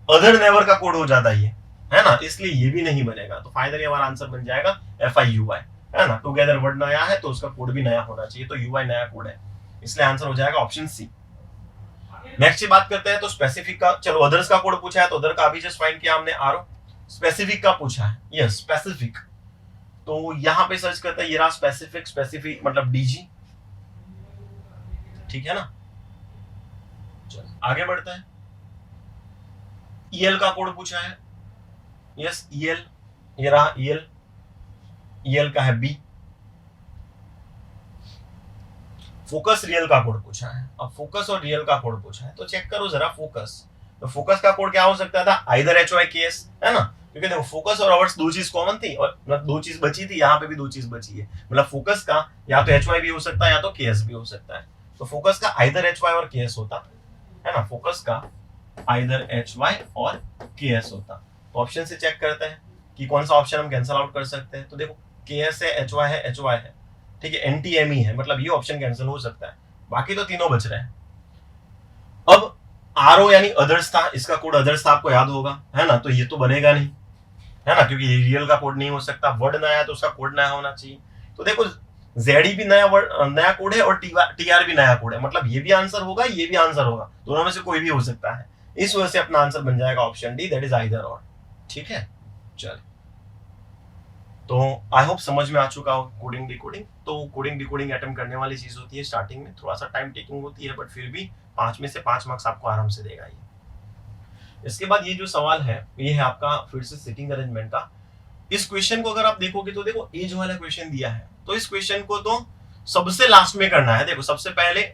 अदर नेवर का कोड हो जाता ये, है ना, इसलिए ये भी नहीं बनेगा। तो फाइनली हमारा आंसर बन जाएगा एफ आई यूआई, है ना। टुगेदर वर्ड नया है तो उसका कोड भी नया होना चाहिए, तो यूआई नया कोड है, इसलिए आंसर हो जाएगा ऑप्शन सी। नेक्स्ट बात करते हैं तो स्पेसिफिक का। चलो अदर्स का कोड पूछा है तो अदर का अभी जस्ट फाइंड किया हमने आरओ। स्पेसिफिक का पूछा है, यस स्पेसिफिक, तो यहां पे सर्च करते हैं, ये रहा स्पेसिफिक। स्पेसिफिक मतलब डीजी, ठीक है ना। चलो आगे बढ़ते हैं। ईएल का कोड पूछा है, यस ईएल, ये रहा ईएल। ईएल का है बी। फोकस रियल का कोड पूछा है। अब फोकस और रियल का कोड पूछा है तो चेक करो जरा फोकस। तो फोकस का कोड क्या हो सकता था, आइदर एच वाई के एस, है ना, क्योंकि देखो फोकस और आवर्स दो चीज कॉमन थी, और मतलब दो चीज बची थी, यहाँ पे भी दो चीज बची है। मतलब फोकस का या तो एच वाई भी हो सकता है या तो के एस भी हो सकता है। तो फोकस का आइदर एच वाई और के एस होता है ना, फोकस का आइदर एच वाई और के एस होता। तो ऑप्शन से चेक करते हैं कि कौन सा ऑप्शन हम कैंसिल आउट कर सकते हैं। तो देखो के एस है, एच वाई है, एच वाई है, ठीक है, एनटीएमई है, मतलब ये ऑप्शन कैंसिल हो सकता है, बाकी तो तीनों बच रहे हैं। अब आरओ यानी अदर्स था, इसका कोड अदर्स था, आपको याद होगा, है ना, तो ये तो बनेगा नहीं, है ना, क्योंकि ये रियल का कोड नहीं हो सकता। वर्ड नया है तो उसका कोड नया होना चाहिए। तो देखो जेडी भी नया नया कोड है और टीआर भी नया कोड है, मतलब ये भी आंसर होगा, ये भी आंसर होगा, दोनों में से कोई भी हो सकता है। इस वजह से अपना आंसर बन जाएगा option D, that is either और। ठीक है, चल तो आई होप समझ में आ चुका हो कोडिंग डिकोडिंग। तो कोडिंग डिकोडिंग अटेम्प्ट करने वाली चीज होती है, स्टार्टिंग में थोड़ा सा टाइम टेकिंग होती है, बट फिर भी 5 में से 5 मार्क्स आपको आराम से देगा ये। इसके बाद ये जो सवाल है ये है आपका फिर से सिटिंग अरेंजमेंट का। इस क्वेश्चन को अगर आप देखोगे तो देखो एज वाला क्वेश्चन दिया है, तो इस क्वेश्चन को तो सबसे लास्ट में करना है। देखो सबसे पहले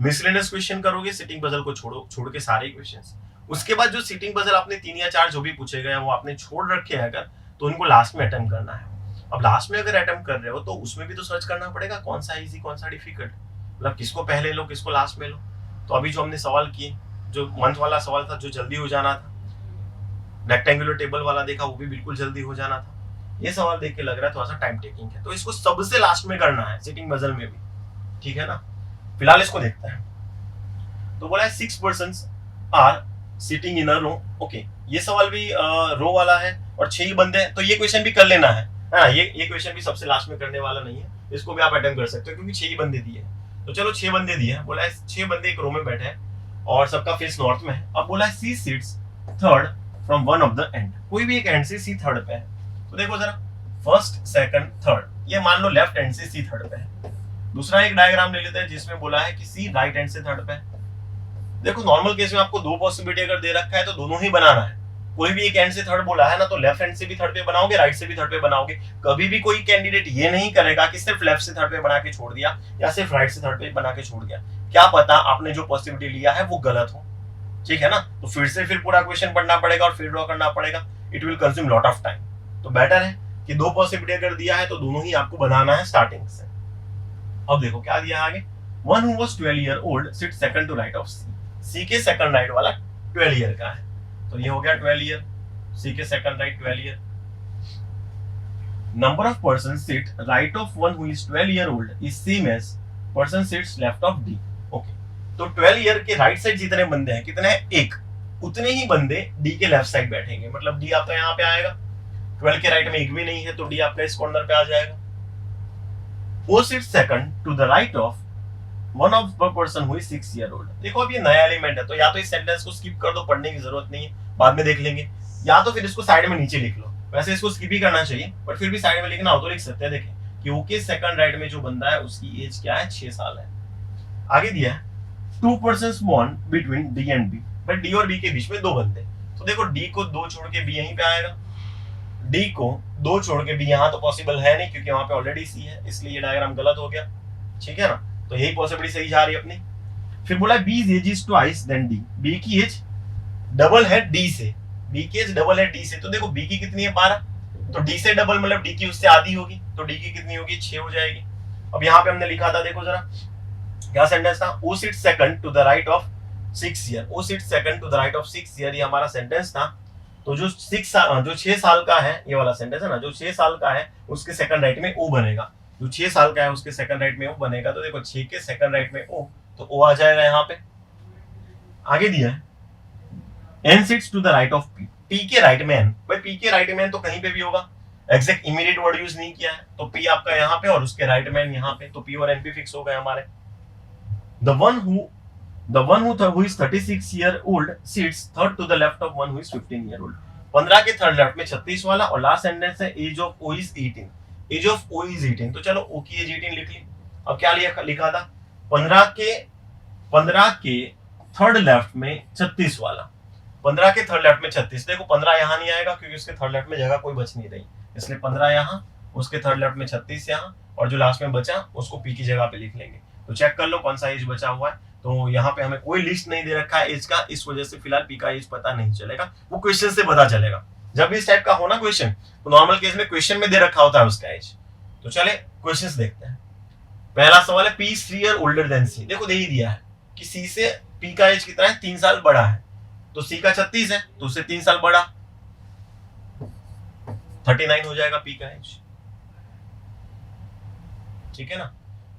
मिसलेनियस क्वेश्चन करोगे, सिटिंग पजल को छोड़ के सारे क्वेश्चंस। उसके बाद जो सिटिंग पजल आपने 3 या 4 जो भी पूछे गए वो आपने छोड़ रखे हैं अगर, तो उनको लास्ट में अटेम्प्ट करना है। अब लास्ट में अगर अटेम्प्ट कर रहे हो तो उसमें भी तो सर्च करना पड़ेगा कौन सा इजी कौन सा डिफिकल्ट, मतलब किसको पहले लो किसको लास्ट में लो। तो अभी जो हमने सवाल किए, जो मंथ वाला सवाल था जो जल्दी हो जाना था, रेक्टेंगुलर टेबल वाला देखा वो भी बिल्कुल जल्दी हो जाना था, ये सवाल देख के लग रहा है थोड़ा सा टाइम टेकिंग है, तो इसको सबसे लास्ट में करना है सिटिंग पजल में भी, ठीक है ना। फिलहाल इसको देखते हैं। तो बोला है 6 persons are sitting in a row. Okay, ये सवाल भी रो वाला है और 6 ही बंदे हैं, तो ये क्वेश्चन भी कर लेना है। हाँ, ये क्वेश्चन भी सबसे लास्ट में करने वाला नहीं है, इसको भी आप अटेम्प्ट कर सकते हो क्योंकि 6 ही बंदे दिए हैं। तो चलो 6 बंदे दिए हैं, बोला है 6 बंदे एक रो में बैठे हैं और सबका फेस नॉर्थ में है। अब बोला है C sits third from one of the end, कोई भी एक एंड से सी थर्ड पे है। तो देखो जरा फर्स्ट सेकंड थर्ड, ये मान लो लेफ्ट एंड से सी थर्ड पे है। दूसरा एक डायग्राम ले लेते हैं जिसमें बोला है कि सी राइट एंड से थर्ड पे है। देखो नॉर्मल केस में आपको 2 पॉसिबिलिटी अगर दे रखा है तो दोनों ही बनाना है। कोई भी एक एंड से थर्ड बोला है ना, तो लेफ्ट एंड से भी थर्ड पे बनाओगे, राइट से भी थर्ड पे बनाओगे। कभी भी कोई कैंडिडेट ये नहीं करेगा कि सिर्फ लेफ्ट से थर्ड पे बना के छोड़ दिया या सिर्फ राइट से थर्ड पे बना के छोड़ दिया। क्या पता आपने जो पॉसिबिलिटी लिया है वो गलत हो, ठीक है ना। तो फिर पूरा क्वेश्चन पढ़ना पड़ेगा और फिर ड्रॉ करना पड़ेगा, it will consume lot of time. तो बेटर है कि 2 पॉसिबिलिटी अगर दिया है तो दोनों ही आपको बनाना है स्टार्टिंग से। अब देखो क्या दिया आगे, one who was 12 year old sit second to right of C. C के सेकंड राइट वाला 12 ईयर का है, तो ये हो गया 12 ईयर। सी के second right 12 year. Number of person sit right of one who is 12 year old is same as person sits left of D. Okay, तो 12 ईयर के राइट साइड जितने बंदे हैं, कितने हैं? एक। उतने ही बंदे डी के लेफ्ट साइड बैठेंगे, मतलब डी आपका यहाँ पे आएगा। 12 के राइट में एक भी नहीं है तो डी आपका इस कॉर्नर पे आ जाएगा। वो sit second to the right of one of the person who is 6 year old. देखो अब ये नया एलिमेंट है, तो या तो इस सेंटेंस को स्किप कर दो, पढ़ने की जरूरत नहीं है, बाद में देख लेंगे, या तो फिर इसको साइड में नीचे लिख लो। वैसे इसको स्किप ही करना चाहिए, बट फिर भी साइड में लिखना हो तो लिख सकते हैं। देखें कि ओके सेकंड राइट में जो बंदा है उसकी एज क्या है? 6 साल है। आगे दिया है 2 persons born between D and B, but D और बी के बीच में 2 बंदे। तो देखो डी को 2 छोड़ के बी यहीं पे आएगा, डी को 2 छोड़ के बी यहाँ तो पॉसिबल है नहीं क्योंकि वहां पे ऑलरेडी सी है, इसलिए ये डायग्राम गलत हो गया। ठीक है ना, तो यही पॉसिबिलिटी सही जा रही है अपनी। फिर बोला B age is twice than D, B की एज डबल है डी से, बी की एज डबल है डी से। तो देखो बी की कितनी है? 12, तो डी से डबल मतलब डी की उससे आधी होगी, तो डी की कितनी होगी? 6 हो जाएगी। अब यहाँ पे हमने लिखा था, देखो जरा क्या सेंटेंस था? O sit second to the right of 6 year, O sit second to the right of 6 year, ये हमारा सेंटेंस था। तो जो 6 साल का है, ये वाला सेंटेंस है ना, जो 6 साल का है उसके सेकंड राइट में ओ बनेगा, जो 6 साल का है उसके सेकंड राइट में ओ बनेगा। तो देखो 6 के सेकंड राइट में ओ, तो ओ आ जाएगा यहाँ पे। आगे दिया है N sits to the right of P, P के राइट में एन। भाई पी के राइट में एन तो कहीं पे भी होगा, एग्जैक्ट इमीडिएट वर्ड यूज नहीं किया है, तो पी आपका यहाँ पे और उसके राइट में एन यहाँ पे, तो पी और एन भी फिक्स हो गए हमारे। The one who is 36 year old sits third to the left of one who is 15 year old। 15 के थर्ड लेफ्ट में 36 वाला, और लास्ट सेंटेंस है age of O is 18, age of O is 18। तो चलो ओ की एज 18 लिख ली। अब क्या लिखा था? 15 के थर्ड लेफ्ट में 36 वाला, 15 के थर्ड लेफ्ट में 36। देखो 15 यहाँ नहीं आएगा क्योंकि उसके थर्ड लेफ्ट में जगह कोई बच नहीं रही, इसलिए 15 यहाँ, उसके थर्ड लेफ्ट में 36 यहाँ, और जो लास्ट में बचा उसको पी की जगह पे लिख लेंगे। तो चेक कर लो कौन सा एज बचा हुआ है। तो यहाँ पे हमें कोई लिस्ट नहीं दे रखा है एज का, इस वजह से फिलहाल पी का एज पता नहीं चलेगा, वो क्वेश्चन से पता चलेगा। जब भी इस टाइप का हो ना क्वेश्चन, तो नॉर्मल केस में क्वेश्चन में दे रखा होता है उसका एज। तो चले क्वेश्चन देखते हैं। पहला सवाल है P is 3 year older than C. देखो दे ही दिया है कि सी से पी का एज कितना है? 3 साल बड़ा है, तो सी का 36 है तो उससे 3 साल बड़ा, 39 हो जाएगा पी का एज। ठीक है ना।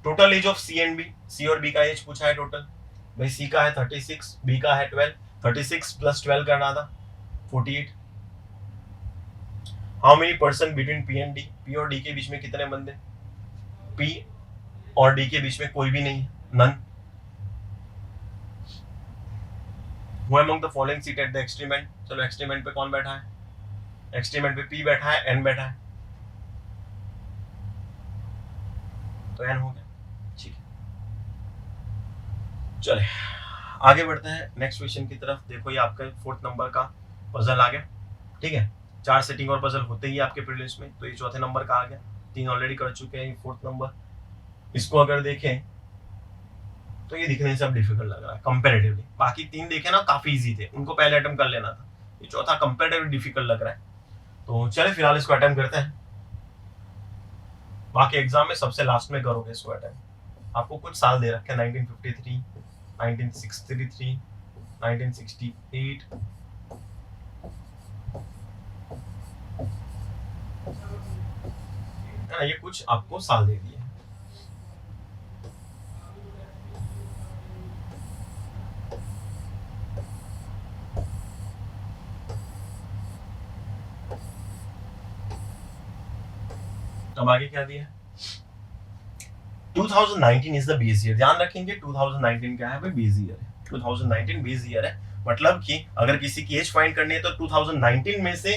Total age of C and B, C और बी का एज पूछा है टोटल। भाई सी का है 36, बी का है 12, 36 प्लस 12 करना था 48। How many person between P and D, P और डी के बीच में कितने बंदे? पी और डी के बीच में कोई भी नहीं है, none. Who among the following seat at the extreme end? चलो एक्सट्रीम एंड पे कौन बैठा है? एक्सट्रीम एंड पे पी बैठा है, एन बैठा है, तो एन हो गया। ठीक है, चले आगे बढ़ते हैं नेक्स्ट क्वेश्चन की तरफ। देखो ये आपका 4th नंबर का पजल आ गया। ठीक है, 4 सेटिंग और पजल होते ही आपके प्रीलिम्स में, तो ये 4थे नंबर का आ गया। 3 ऑलरेडी कर चुके हैं, 4th नंबर। इसको अगर देखें तो ये दिखने से अब डिफिकल्ट लग रहा है कंपैरेटिवली। बाकी 3 देखे ना काफी इजी थे, उनको पहले अटेम्प्ट कर लेना था। ये 4था कंपैरेटिवली डिफिकल्ट लग रहा है, तो चले फिलहाल इसको अटेम्प्ट करते हैं। बाकी एग्जाम में सबसे लास्ट में करोगे इसको अटेम्प्ट। आपको कुछ साल दे रखे हैं, 1953, 1963, 1968, है ना, ये कुछ आपको साल दे दिए। अब आगे क्या दिया? 2019 इज द बेस ईयर। ध्यान रखेंगे 2019 क्या है भाई? बेस ईयर है। 2019 बेस ईयर है, मतलब कि अगर किसी की एज फाइंड करनी है तो 2019 में से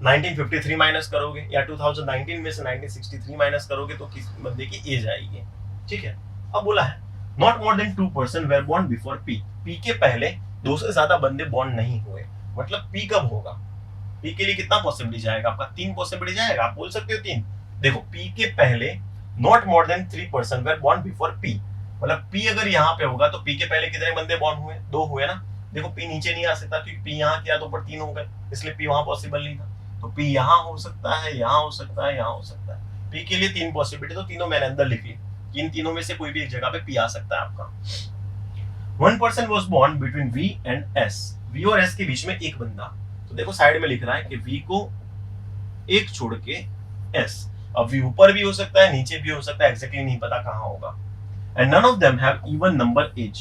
1953 माइनस करोगे, या 2019 में से 1963 माइनस करोगे तो किस बंदे की एज आएगी। ठीक है, अब बोला है not more than 2 person were born before P. P के पहले 2 से ज्यादा बंदे बॉर्न नहीं हुए, मतलब पी कब होगा? पी के लिए कितना पॉसिबिलिटी जाएगा आपका? 3 पॉसिबिलिटी जाएगा, आप बोल सकते हो 3। देखो पी के पहले not more than 3 person were born before P, मतलब पी अगर यहाँ पे होगा तो पी के पहले कितने बंदे बॉर्न हुए? 2 हुए ना। देखो पी नीचे नहीं आ सकता क्योंकि पी यहाँ किया तो ऊपर 3 हो गए, इसलिए पी वहां पॉसिबल नहीं था। तो पी यहाँ हो सकता है, यहाँ हो सकता है, यहाँ हो सकता है। पी के लिए 3 पॉसिबिलिटी, तो तीनों मैंने अंदर लिख ली। इन तीनों में से कोई भी एक जगह पे पी आ सकता है आपका। 1 person was born between V and S, V और एस के बीच में एक बंदा। तो देखो साइड में लिख रहा है कि v को एक छोड़ के s। अब v ऊपर भी हो सकता है, नीचे भी हो सकता है, एग्जैक्टली नहीं पता कहां होगा। And none of them have even number age.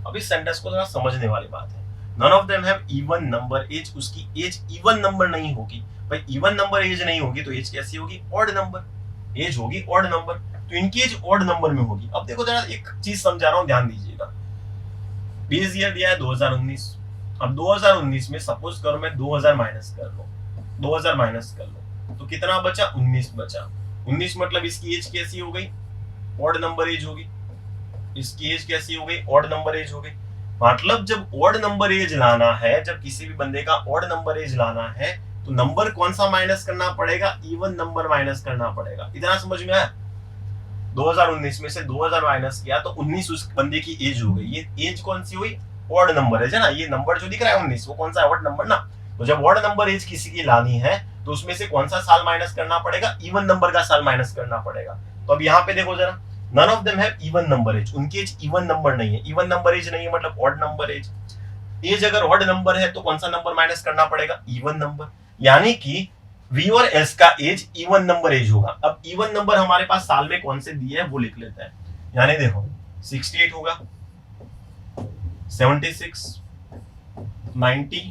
अब इस सेंटेंस को जरा समझने वाली बात है। None of them have even number age, उसकी एज इवन नंबर नहीं होगी। भाई इवन नंबर एज नहीं होगी तो एज कैसी होगी? Odd number. एज होगी ऑड नंबर, तो इनकी एज ऑड नंबर में होगी। अब देखो जरा एक चीज समझा रहा हूं, ध्यान दीजिएगा। बेस ईयर दिया है 2019। अब 2019 में सपोज करो मैं 2000 माइनस कर लो, 2000 माइनस कर लो तो कितना बचा? 19 बचा। 19 मतलब इसकी एज कैसी हो गई? ऑड नंबर एज होगी। इसकी एज कैसी हो गई? ऑड नंबर एज हो गई। मतलब जब ऑड नंबर एज लाना है, जब किसी भी बंदे का ऑड नंबर एज लाना है तो नंबर कौन सा माइनस करना पड़ेगा? इवन नंबर माइनस करना पड़ेगा। इतना समझ में आया? 2019 में से 2000 माइनस किया तो 19 उस बंदे की एज हो गई। ये एज कौन सी हुई? ऑड नंबर है ना। ये नंबर जो दिख रहा है 19, वो कौन सा? ऑड नंबर ना। तो जब ऑड नंबर एज किसी की लानी है तो उसमें से कौन सा साल माइनस करना पड़ेगा? इवन नंबर का साल माइनस करना पड़ेगा। तो अब यहाँ पे देखो जरा, none of them have even number age, उनकी एज इवन नंबर नहीं है। इवन नंबर एज नहीं है मतलब ऑड नंबर एज। एज अगर ऑड नंबर है तो कौन सा नंबर माइनस करना पड़ेगा? Even number. यानी कि V और S का एज इवन नंबर एज होगा। अब इवन नंबर हमारे पास साल में कौन से दिए हैं वो लिख लेते हैं। यानी देखो 68 होगा, 76, 90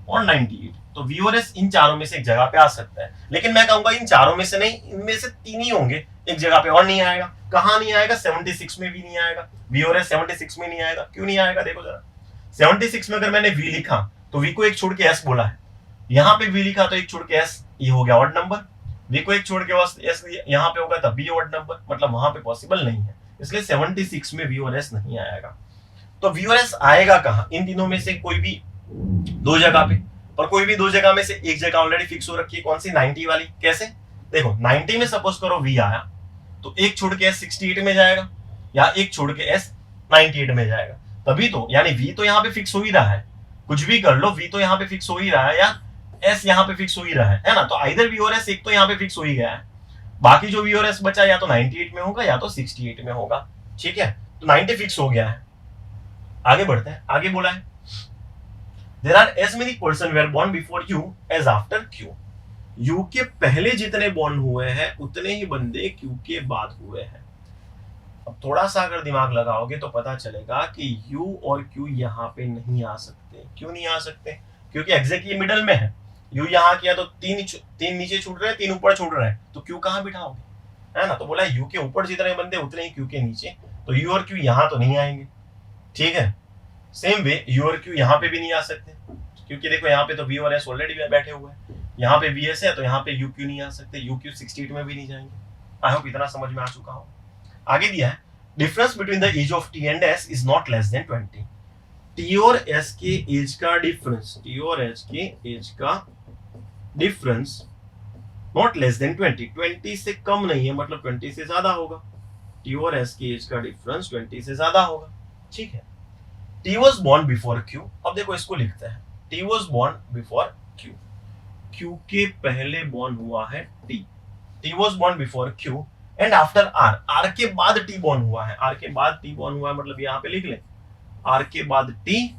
और 98। तो V और S इन चारों में से एक जगह पे आ सकता है। लेकिन मैं कहूंगा इन चारों में से नहीं, इनमें से 3 ही होंगे, एक जगह पे और नहीं आएगा। कहां नहीं आएगा? 76 में भी नहीं आएगा। V और S 76 में नहीं आएगा। क्यों नहीं आएगा? देखो जरा, 76 में अगर मैंने V लिखा तो V को एक छोड़ के S बोला है, यहाँ पे V लिखा तो एक छोड़ के S, ये हो गया ऑड नंबर। V को एक छोड़ के S यहाँ पे होगा तब भी ऑड नंबर, मतलब वहां पे पॉसिबल नहीं है। इसलिए 76 में V और S नहीं आएगा। तो V और S आएगा कहां? इन तीनों में से कोई भी 2 जगह पे। और कोई भी 2 जगह में से एक जगह ऑलरेडी फिक्स हो रखी है, कौन सी? 90 वाली। कैसे? देखो 90 में सपोज करो V आया तो एक छोड़ के S 68 में जाएगा, या एक छोड़ के S 98 में जाएगा। तभी तो, यानी V तो यहाँ पे फिक्स हो ही रहा है। कुछ भी कर लो, V तो यहाँ पे फिक्स हो ही रहा है, या S यहाँ पे फिक्स हो ही रहा है ना। तो आइदर V और S एक तो यहाँ पे फिक्स हो ही गया है। बाकी जो V और S बचा या तो 98 में होगा या तो 68 में होगा। ठीक है, तो 90 फिक्स हो गया है। आगे बढ़ते हैं। आगे बोला है there are as many person were born before U as after Q. U के पहले जितने बॉर्न हुए हैं उतने ही बंदे क्यू के बाद हुए हैं। अब थोड़ा सा अगर दिमाग लगाओगे तो पता चलेगा कि यू और क्यू यहाँ पे नहीं आ सकते। क्यों नहीं आ सकते? क्योंकि एग्जैक्टली मिडल में है। यू यहाँ किया तो 3 नीचे छूट रहे हैं, 3 ऊपर छूट रहे हैं, तो क्यू कहाँ बिठाओगे? है ना। तो बोला यू के ऊपर जितने बंदे उतने ही क्यू के नीचे, तो यू और क्यू यहाँ तो नहीं आएंगे। ठीक है, सेम वे यू और क्यू यहाँ पे भी नहीं आ सकते, क्योंकि देखो यहाँ पे तो वी और एस ऑलरेडी बैठे हुए हैं। यहाँ पे वी एस है तो यहाँ पे यू क्यू नहीं आ सकते, यू क्यू 68 में भी नहीं जाएंगे। आई होप इतना समझ में आ चुका हो। आगे दिया है difference between the age of T and S is not less than 20। T और एस के एज का डिफरेंस, टी और एस के एज का डिफरेंस नॉट लेस देन 20, 20 से कम नहीं है, मतलब 20 से ज्यादा होगा। टी और एस की एज का डिफरेंस 20 से ज्यादा होगा। ठीक है, T was born before Q. अब देखो इसको लिखते हैं, T was born before Q. Q के पहले बॉर्न हुआ है T. T was born before Q and after R. R के बाद टी बॉर्न हुआ है। आर के बाद टी बॉर्न हुआ है, मतलब यहाँ पे लिख ले आर के बाद टी,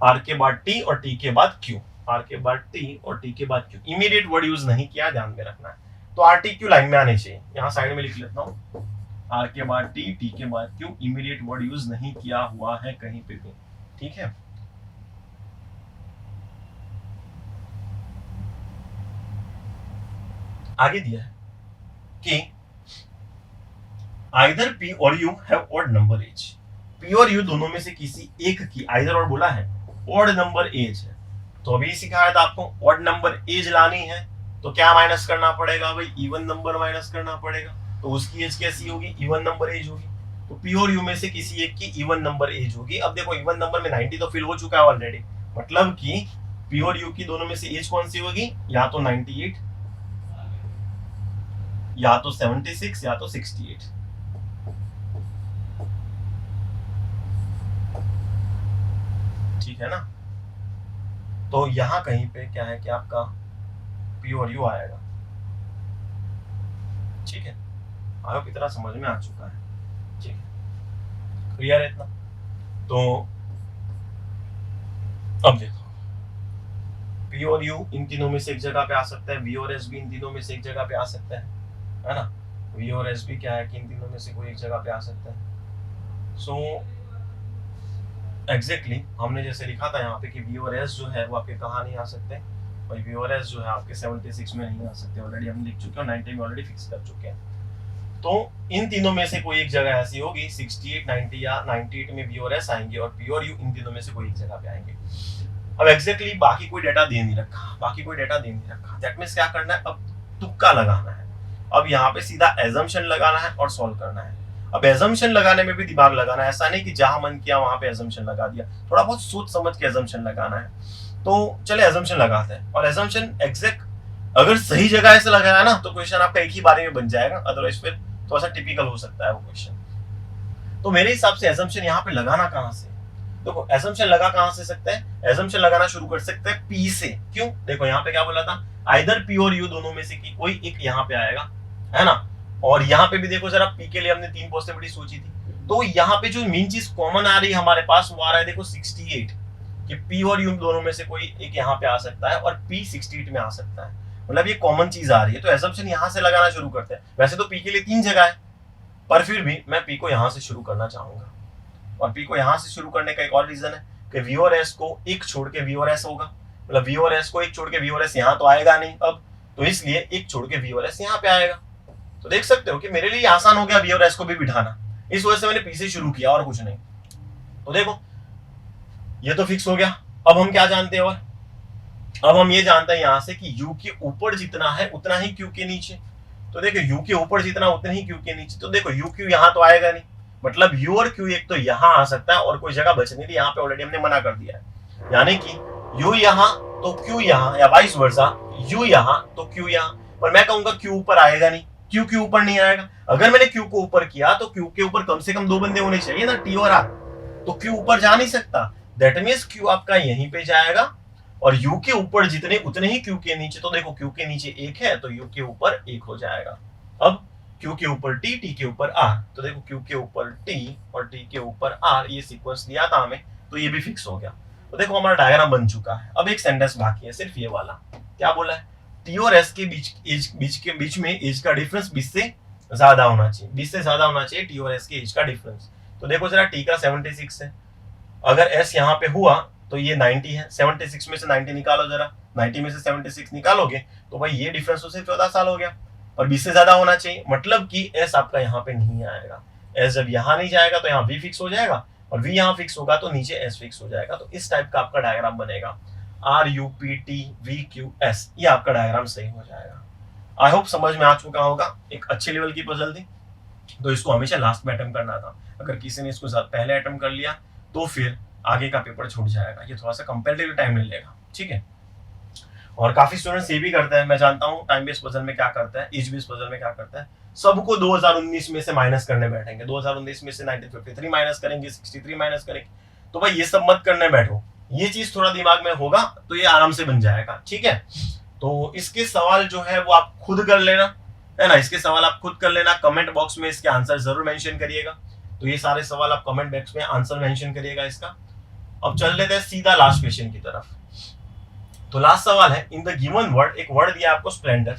आर के बाद टी और टी के बाद क्यू। आर के बाद टी और टी के बाद क्यू। इमीडिएट वर्ड यूज नहीं किया, ध्यान में रखना है। तो आर टी क्यू लाइन में आने चाहिए। यहाँ साइड में लिख लेता हूँ आर के बाद टी, टी के बाद क्यू। इमीडिएट वर्ड यूज नहीं किया हुआ है कहीं पे भी। ठीक है, आगे दिया है कि आइदर पी और U have odd number age. P और यू दोनों में से किसी एक की, आइदर और बोला है, ऑड नंबर एज है। तो अभी सिखाया था आपको ऑड नंबर एज लानी है तो क्या माइनस करना पड़ेगा भाई? इवन नंबर माइनस करना पड़ेगा। तो उसकी एज कैसी होगी? इवन नंबर एज होगी। तो पी और यू में से किसी एक की इवन नंबर एज होगी। अब देखो इवन नंबर में 90 तो फिल हो चुका है ऑलरेडी, मतलब कि पी और यू की दोनों में से एज कौन सी होगी? या तो 98, या तो 76, या तो 68। ठीक है ना। तो यहां कहीं पे क्या है कि आपका पी और यू आएगा। ठीक है, आई होप इतना समझ में आ चुका है। ठीक है, क्लियर है इतना? तो अब देखो पी और यू इन तीनों में से एक जगह पे आ सकता है, वी और एस भी इन तीनों में से एक जगह पे आ सकता है ना। वी और एस भी क्या है कि इन तीनों में से कोई एक जगह पे आ सकता है। सो एग्जैक्टली हमने जैसे लिखा था यहाँ पे कि वी और एस जो है वो आपके कहाँ नहीं आ सकते, और वी और एस जो है आपके 76 में नहीं आ सकते, ऑलरेडी हम लिख चुके हैं, 90 में ऑलरेडी फिक्स कर चुके हैं। तो इन तीनों में से कोई एक जगह ऐसी होगी 68, 90 या 98 में वी और एस आएंगे, और पी और यू इन तीनों में से कोई एक जगह पे आएंगे। अब एग्जैक्टली बाकी कोई डेटा दे नहीं रखा, दैट मींस क्या करना है, अब तुक्का लगाना है। अब यहाँ पे सीधा एजम्पशन लगाना है और सॉल्व करना है। अब एजम्पशन लगाने में भी दिमाग लगाना है, ऐसा नहीं कि जहां मन किया वहां पे एजम्पशन लगा दिया, थोड़ा बहुत सोच समझ के एजम्पशन लगाना है। तो चले एजम्पशन लगाते हैं, और एजम्पशन एग्जैक्ट अगर सही जगह ऐसे लगाया ना तो क्वेश्चन आपका एक ही बारे में बन जाएगा, अदरवाइज फिर थोड़ा सा टिपिकल हो सकता है वो क्वेश्चन। तो मेरे हिसाब से एजम्पशन यहाँ पे लगाना कहाँ से, देखो एजम्पशन लगा कहाँ से सकते हैं, एजम्पशन लगाना शुरू कर सकते हैं पी से। क्यों, देखो यहाँ पे क्या बोला था, आइदर पी और यू दोनों में से कोई एक यहाँ पे आएगा, है ना। और यहाँ पे भी देखो जरा, पी के लिए हमने 3 पॉसिबिलिटी सोची थी, तो यहाँ पे जो मेन चीज कॉमन आ रही है हमारे पास वो आ रहा है देखो 68, कि पी और यू दोनों में से कोई एक यहाँ पे आ सकता है और पी 68 में आ सकता है, मतलब ये कॉमन चीज आ रही है। तो एजम्पशन यहाँ से लगाना शुरू करते हैं। वैसे तो पी के लिए 3 जगह है, पर फिर भी मैं पी को यहाँ से शुरू करना चाहूंगा, और पी को यहाँ से शुरू करने का एक और रीजन है कि वी और एस को एक छोड़ के वी और एस होगा, मतलब वी और एस को एक छोड़ के वी और एस यहाँ तो आएगा नहीं अब, तो इसलिए एक छोड़ के वी और एस यहाँ पे आएगा। तो देख सकते हो कि मेरे लिए आसान हो गया वी और एस को भी बिठाना, इस वजह से मैंने पी से शुरू किया और कुछ नहीं। तो देखो ये तो फिक्स हो गया। अब हम क्या जानते हैं, और अब हम ये जानते हैं यहाँ से कि u के ऊपर जितना है उतना ही q के नीचे। तो देखो u के ऊपर जितना उतना ही q के नीचे, तो देखो u q यहाँ तो आएगा नहीं, मतलब u और q एक तो यहाँ आ सकता है और कोई जगह बच नहीं थी, यहाँ पे ऑलरेडी हमने मना कर दिया है, यानी कि u यहाँ तो q यहाँ, या वाइस वर्सा, u यहाँ तो q यहाँ। पर मैं कहूंगा q ऊपर आएगा नहीं, q के ऊपर नहीं आएगा। अगर मैंने q को ऊपर किया तो q के ऊपर कम से कम 2 बंदे होने चाहिए ना, t और r, तो q ऊपर जा नहीं सकता। दैट मींस q आपका यहीं पे जाएगा, और u के ऊपर जितने उतने ही q के नीचे। तो देखो q के नीचे 1 है तो u के ऊपर 1 हो जाएगा। अब q के ऊपर t, t के ऊपर r, तो देखो q के ऊपर t और t के ऊपर r, ये सीक्वेंस दिया था हमें, तो ये भी फिक्स हो गया। तो देखो हमारा डायग्राम बन चुका है। अब एक सेंटेंस बाकी है, सिर्फ ये वाला। क्या बोला है, t और s के बीच में एज का डिफरेंस 20 से ज्यादा होना चाहिए, 20 से ज्यादा होना चाहिए t और s के एज का डिफरेंस। तो देखो जरा t का 76 है, अगर s यहाँ पे हुआ तो ये 90 है, 76 में से 90 निकालो जरा, 90 में से 76 निकालोगे तो भाई ये डिफरेंस तो सिर्फ 14 साल हो गया, और 20 से ज्यादा होना चाहिए, मतलब कि s आपका यहाँ पे नहीं आएगा। s जब यहाँ नहीं जाएगा तो यहाँ v फिक्स हो जाएगा, और v यहाँ फिक्स होगा तो नीचे s फिक्स हो जाएगा। तो इस टाइप का आपका डायग्राम बनेगा, r u p t v q s, ये आपका डायग्राम सही हो जाएगा। आई होप समझ में आ चुका होगा, एक अच्छे लेवल की पजल थी, तो इसको हमेशा लास्ट में अटेम्प्ट करना था। अगर किसी ने इसको पहले अटेम्प्ट कर लिया तो फिर आगे का पेपर छूट जाएगा, ये थोड़ा सा कंपैरेटिव टाइम ले लेगा, ठीक है। और काफी स्टूडेंट्स ये भी करते हैं, मैं जानता हूँ टाइम बेस्ड पजल में क्या करता है, एज बेस्ड पजल में क्या करता है, सबको 2019 में से माइनस करने बैठेंगे, 2019 में से 1953 माइनस करेंगे, 63 माइनस करेंगे। तो भाई ये सब मत करने बैठो, ये चीज थोड़ा दिमाग में होगा तो ये आराम से बन जाएगा, ठीक है। तो इसके सवाल जो है वो आप खुद कर लेना, है ना, इसके सवाल आप खुद कर लेना, कमेंट बॉक्स में इसके आंसर जरूर मेंशन करिएगा। तो ये सारे सवाल आप कमेंट बॉक्स में आंसर मेंशन करिएगा इसका। अब चल लेते हैं सीधा लास्ट क्वेश्चन की तरफ। तो लास्ट सवाल है, इन द गिवन वर्ड, एक वर्ड दिया आपको स्प्लेंडर,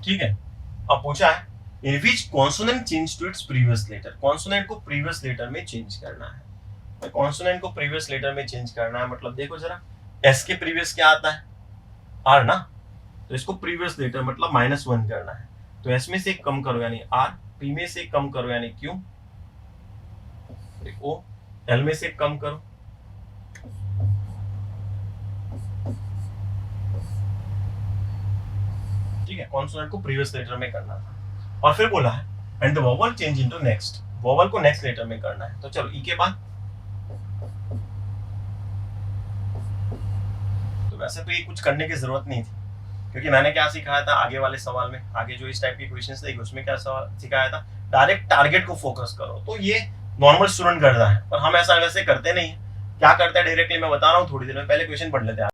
ठीक है। अब पूछा है in which consonant change to its previous letter, consonant को प्रीवियस लेटर में चेंज करना है। कॉन्सोनेंट को प्रीवियस लेटर में चेंज करना है, मतलब देखो जरा, एस के प्रीवियस क्या आता है, आर ना, तो इसको प्रीवियस लेटर मतलब -1 करना है। तो एस में से एक कम करो यानी आर, पी में से एक कम करो यानी क्यू, ओ, एल में से एक कम करो, ठीक है। कॉन्सोनेंट को प्रीवियस लेटर में करना था, और फिर बोला है and the vowel change into next, vowel को नेक्स्ट लेटर में करना है। तो चलो ई के बाद, तो वैसे तो ये कुछ करने की जरूरत नहीं थी, क्योंकि मैंने क्या सिखाया था आगे वाले सवाल में, आगे जो इस टाइप के क्वेश्चंस थे उसमें क्या सवाल सिखाया था, डायरेक्ट टारगेट को फोकस करो। तो ये नॉर्मल स्टूडेंट करता है, पर हम ऐसा वैसे करते नहीं है। क्या करते हैं डायरेक्टली मैं बता रहा हूँ, थोड़ी देर में पहले क्वेश्चन पढ़ लेते हैं।